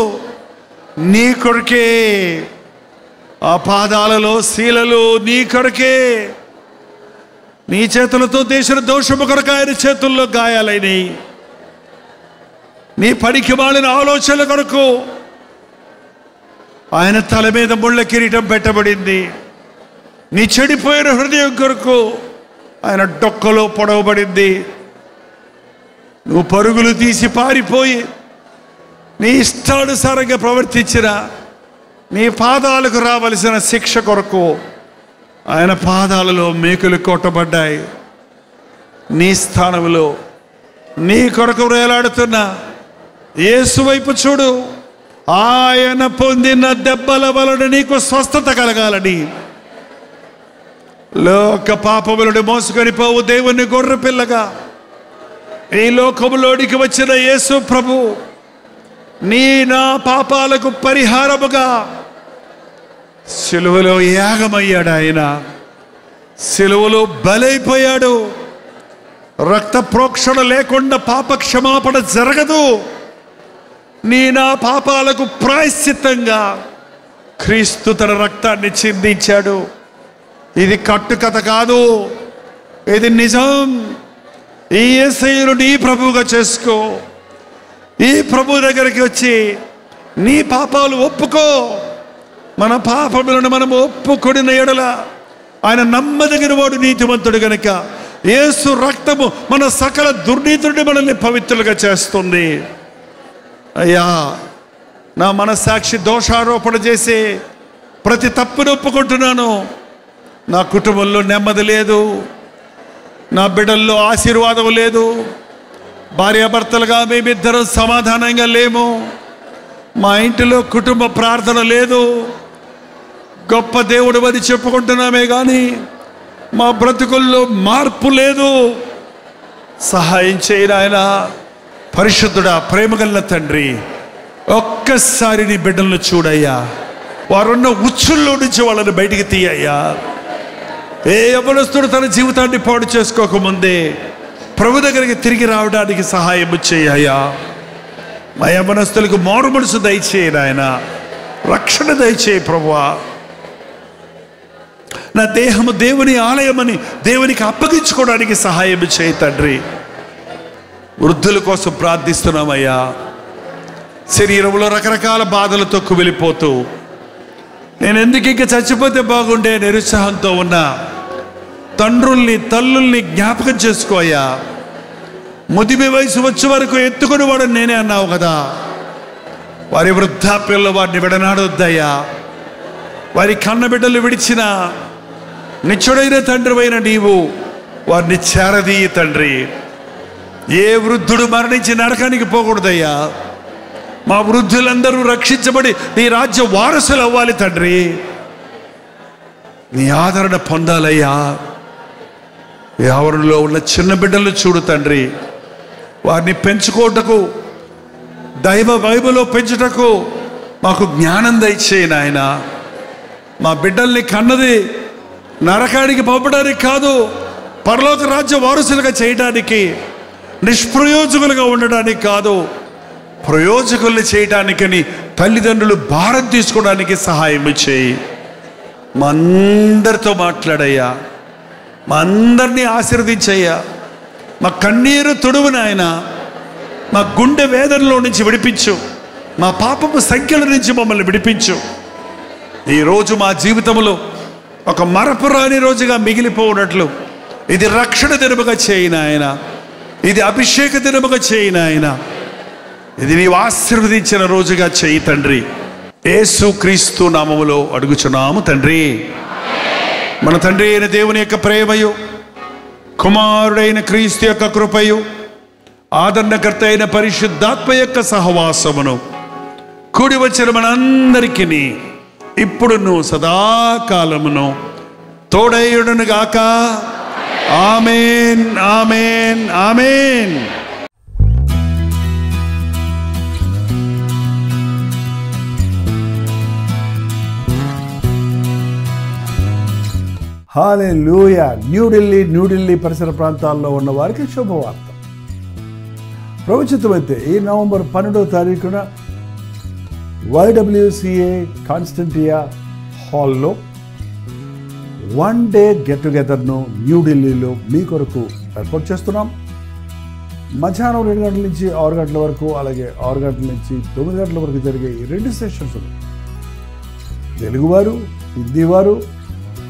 నీ కొరకే, ఆ పాదాలలో శీలలు నీ కొరకే. నీ చేతులతో దేశ దోషము కొరకు ఆయన చేతుల్లో గాయాలైనవి. నీ పనికి మాలిన ఆలోచనల కొరకు ఆయన తల మీద ముళ్ళ కిరీటం పెట్టబడింది. నీ చెడిపోయిన హృదయం కొరకు ఆయన డొక్కలో పొడవబడింది. నువ్వు పరుగులు తీసి పారిపోయి నీ ఇష్టానుసారంగా ప్రవర్తించిన నీ పాదాలకు రావలసిన శిక్ష కొరకు ఆయన పాదాలలో మేకులు కొట్టబడ్డాయి. నీ స్థానంలో నీ కొరకు వేలాడుతున్న యేసు వైపు చూడు. ఆయన పొందిన దెబ్బల వలన నీకు స్వస్థత కలగాలని, లోక పాపములను మోసుకొని పోవు దేవుని గొర్రె పిల్లగా ఈ లోకములోనికి వచ్చిన యేసు ప్రభు నీ నా పాపాలకు పరిహారముగా సిలువలో యాగమయ్యాడు. ఆయన సిలువలో బలైపోయాడు. రక్త ప్రోక్షణ లేకుండా పాప క్షమాపణ జరగదు. నీ నా పాపాలకు ప్రాయశ్చిత్తంగా క్రీస్తు తన రక్తాన్ని చిందించాడు. ఇది కట్టుకథ కాదు, ఇది నిజం. ఈ యేసయ్యను నీ ప్రభువుగా చేసుకో. ఈ ప్రభు దగ్గరికి వచ్చి నీ పాపాలు ఒప్పుకో. మన పాపములను మనం ఒప్పుకొనిన ఎడల ఆయన నమ్మదగిన వాడు, నీతిమంతుడు గనుక యేసు రక్తము మన సకల దుర్నీతుడిని మనల్ని పవిత్రులుగా చేస్తుంది. అయ్యా, నా మనస్సాక్షి దోషారోపణ చేసి ప్రతి తప్పును ఒప్పుకుంటున్నాను. నా కుటుంబంలో నెమ్మది లేదు, నా బిడ్డల్లో ఆశీర్వాదం లేదు, భార్యాభర్తలుగా మేమిద్దరం సమాధానంగా లేము, మా ఇంటిలో కుటుంబ ప్రార్థన లేదు. గొప్ప దేవుడు అని చెప్పుకుంటున్నామే కానీ మా బ్రతుకుల్లో మార్పు లేదు. సహాయం చేయి నాయనా. పరిశుద్ధుడా, ప్రేమగల తండ్రి, ఒక్కసారి నీ బిడ్డలను చూడయ్యా. వారున్న ఉచ్చుల్లో నుంచి వాళ్ళని బయటికి తీయ్యా. ఏ యవ్వనస్తుడు తన జీవితాన్ని పాడు చేసుకోకముందే ప్రభు దగ్గరికి తిరిగి రావడానికి సహాయం చేయ్యా. మా యవ్వనస్తులకు మారు మనసు దయచేయి నాయన, రక్షణ దయచేయి ప్రభువా. నా దేహము దేవుని ఆలయమని దేవునికి అప్పగించుకోవడానికి సహాయం చేయి తండ్రి. వృద్ధుల కోసం ప్రార్థిస్తున్నామయ్యా. శరీరంలో రకరకాల బాధలతో కుమిలిపోతూ నేను ఎందుకు ఇంకా చచ్చిపోతే బాగుండే నిరుత్సాహంతో ఉన్నా తండ్రుల్ని తల్లుల్ని జ్ఞాపకం చేసుకోయ్యా. ముదిమి వయసు వచ్చే వరకు ఎత్తుకుని వాడు నేనే అన్నావు కదా. వారి వృద్ధాప్యంలో వారిని విడనాడొద్దయ్యా. వారి కన్న బిడ్డలు విడిచిన నిత్యుడైన తండ్రి అయిన నీవు వారిని చేరదీయి తండ్రి. ఏ వృద్ధుడు మరణించి నరకానికి పోకూడదయ్యా. మా వృద్ధులందరూ రక్షించబడి నీ రాజ్య వారసులు అవ్వాలి తండ్రి. నీ ఆదరణ పొందాలయ్యా. ఎవరిలో ఉన్న చిన్న బిడ్డలు చూడు తండ్రి, వారిని పెంచుకోటకు దైవ వైభలో పెంచుటకు మాకు జ్ఞానం దయచేయి నాయన. మా బిడ్డల్ని కన్నది నరకానికి పంపడానికి కాదు, పరలోక రాజ్య వారసులుగా చేయడానికి, నిష్ప్రయోజకులుగా ఉండడానికి కాదు, ప్రయోజకుల్ని చేయటానికని తల్లిదండ్రులు భారం తీసుకోవడానికి సహాయం చేయి. మా అందరితో మాట్లాడయ్యా. మా అందరినీ ఆశీర్వదించయ్యా. మా కన్నీరు తుడువు నాయన. మా గుండె వేదనలో నుంచి విడిపించు. మా పాపపు సంఖ్యల నుంచి మమ్మల్ని విడిపించు. ఈరోజు మా జీవితంలో ఒక మరపురాని రోజుగా మిగిలిపోనట్లు ఇది రక్షణ దినముగా చేయి నాయన. ఇది అభిషేక దినముగా చేయి నాయన. ఇది నీవు ఆశీర్వదించిన రోజుగా చేయి తండ్రి. యేసు క్రీస్తు నామములో అడుగుచున్నాము తండ్రి. మన తండ్రి అయిన దేవుని యొక్క ప్రేమయు, కుమారుడైన క్రీస్తు యొక్క కృపయు, ఆదరణకర్త అయిన పరిశుద్ధాత్మ యొక్క సహవాసమును కూడి వచ్చిన మనందరికీ ఇప్పుడును సదాకాలమును తోడైయుడును గాక. ఆమేన్, ఆమేన్, ఆమేన్. హల్లెలూయా. న్యూఢిల్లీ పరిసర ప్రాంతాల్లో ఉన్న వారికి శుభవార్త. ప్రభుత్వమైతే ఈ నవంబర్ 12వ తారీఖున YWCA కాన్స్టంటియా హాల్లో 1 డే గెట్ టుగెదర్ను న్యూఢిల్లీలో మీ కొరకు ఏర్పాటు చేస్తున్నాం. మధ్యాహ్నం 2 గంటల నుంచి 6 గంటల వరకు, అలాగే 6 గంటల నుంచి 9 గంటల వరకు జరిగే ఈ 2 సెషన్స్ తెలుగువారు, హిందీవారు,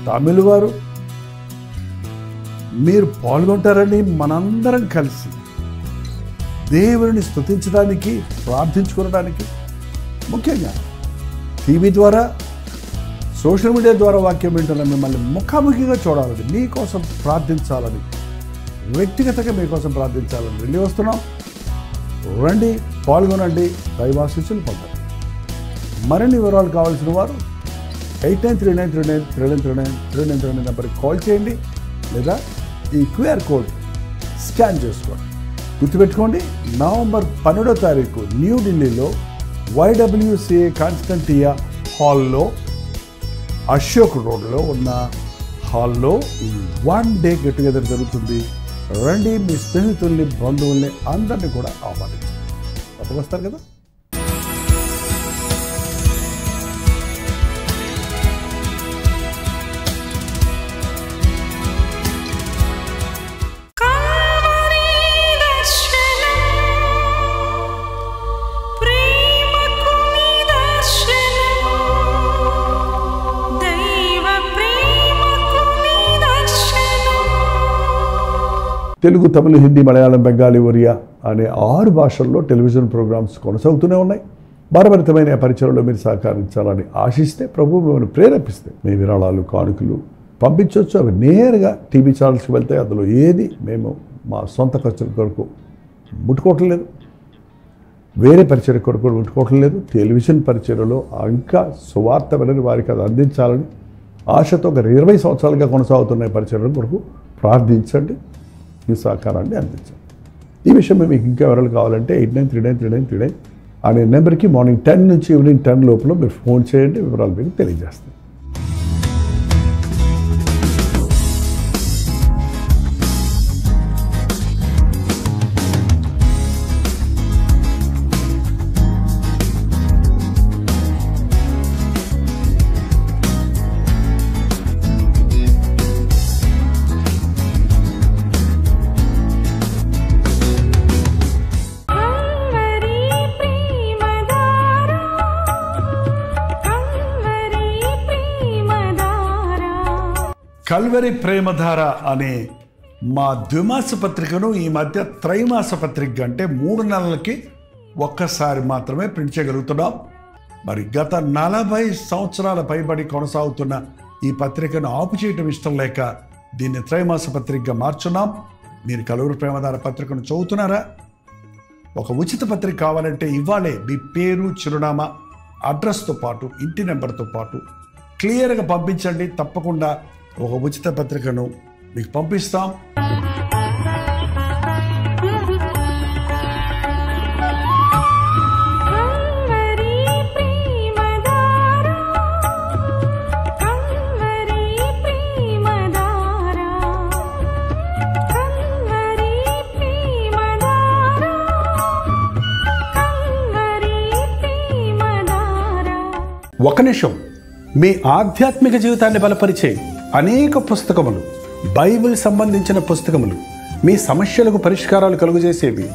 తమిళ వారు మీరు పాల్గొంటారని మనందరం కలిసి దేవుని స్తుతించడానికి, ప్రార్థించుకోవడానికి, ముఖ్యంగా టీవీ ద్వారా, సోషల్ మీడియా ద్వారా వాక్యం వింటున్న మిమ్మల్ని ముఖాముఖిగా చూడాలని, మీకోసం ప్రార్థించాలని, వ్యక్తిగతంగా మీకోసం ప్రార్థించాలని వెళ్ళి వస్తున్నాం. రండి, పాల్గొనండి, దైవాశీస్సులు పొందండి. మరిన్ని వివరాలు కావాల్సిన వారు 8939393939 నెంబర్కి కాల్ చేయండి, లేదా ఈ QR కోడ్ స్కాన్ చేసుకోండి. గుర్తుపెట్టుకోండి, నవంబర్ 12వ తారీఖు న్యూఢిల్లీలో YWCA కాన్స్టంటియా హాల్లో, అశోక్ రోడ్లో ఉన్న హాల్లో 1 డే గెట్ టుగెదర్ జరుగుతుంది. రండి, మీ స్నేహితుల్ని, బంధువుల్ని అందరినీ కూడా ఆహ్వానించండి. తప్పక వస్తారు కదా. దైవ ప్రేమకు తెలుగు, తమిళ, హిందీ, మలయాళం, బెంగాలీ, ఒరియా అనే 6 భాషల్లో టెలివిజన్ ప్రోగ్రామ్స్ కొనసాగుతూనే ఉన్నాయి. భారభరితమైన పరిచయంలో మీరు సహకరించాలని ఆశిస్తే, ప్రభు మిమ్మల్ని ప్రేరేపిస్తే మీ విరాళాలు, కానుకలు పంపించవచ్చు. అవి నేరుగా టీవీ ఛానల్స్కి వెళ్తాయి. అందులో ఏది మేము మా సొంత ఖర్చుల కొరకు ముట్టుకోవటం లేదు, వేరే పరిచయ కొరకు ముట్టుకోవటం లేదు. టెలివిజన్ పరిచయలో ఇంకా సువార్త వినని వారికి అది అందించాలని ఆశతో ఒక 20 సంవత్సరాలుగా కొనసాగుతున్న పరిచయం కొరకు ప్రార్థించండి, మీ సహకారాన్ని అందించండి. ఈ విషయం మీకు ఇంకా వివరాలు కావాలంటే 89393939 అనే నెంబర్కి మార్నింగ్ 10 నుంచి ఈవినింగ్ 10 లోపల మీరు ఫోన్ చేయండి, వివరాలు మీకు తెలియజేస్తాం. కల్వరి ప్రేమధార అనే మా ద్విమాస పత్రికను ఈ మధ్య త్రైమాస పత్రిక అంటే 3 నెలలకి ఒక్కసారి మాత్రమే ప్రింట్ చేయగలుగుతున్నాం. మరి గత 40 సంవత్సరాల పైబడి కొనసాగుతున్న ఈ పత్రికను ఆపు చేయటం ఇష్టం లేక దీన్ని త్రైమాస పత్రికగా మార్చున్నాం. మీరు కల్వరి ప్రేమధార పత్రికను చదువుతున్నారా? ఒక ఉచిత పత్రిక కావాలంటే ఇవాళే మీ పేరు, చిరునామా, అడ్రస్తో పాటు ఇంటి నెంబర్తో పాటు క్లియర్గా పంపించండి. తప్పకుండా ఒక ఉచిత పత్రికను మీకు పంపిస్తాం. ఒక నిమిషం, మీ ఆధ్యాత్మిక జీవితాన్ని బలపరిచే అనేక పుస్తకములు, బైబిల్ సంబంధించిన పుస్తకములు, మీ సమస్యలకు పరిష్కారాలు కలుగజేసేవి,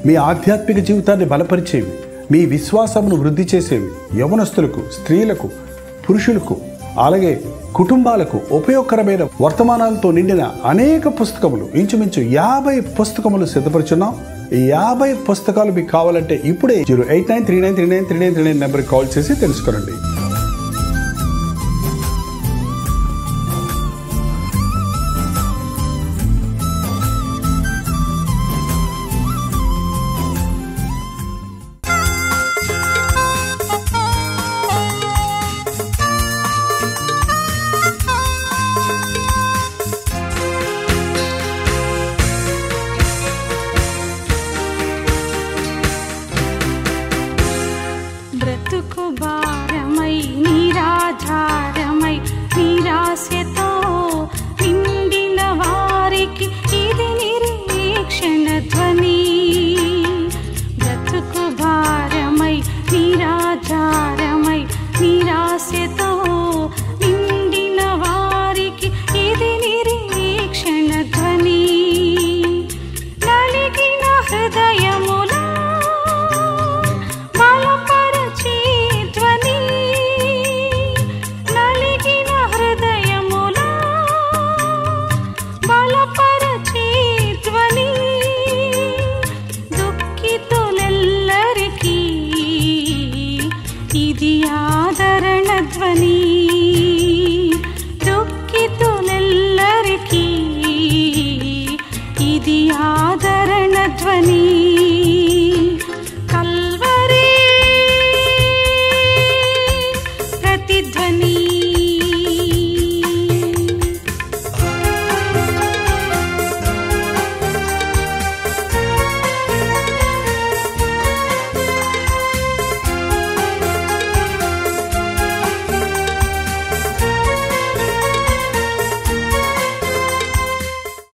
మీ ఆధ్యాత్మిక జీవితాన్ని బలపరిచేవి, మీ విశ్వాసమును వృద్ధి చేసేవి, యవనస్తులకు, స్త్రీలకు, పురుషులకు, అలాగే కుటుంబాలకు ఉపయోగకరమైన వర్తమానాలతో నిండిన అనేక పుస్తకములు, ఇంచుమించు 50 పుస్తకములు సిద్ధపరుచున్నాం. ఈ 50 పుస్తకాలు మీకు కావాలంటే ఇప్పుడే 08939393939 నెంబర్కి కాల్ చేసి తెలుసుకోండి.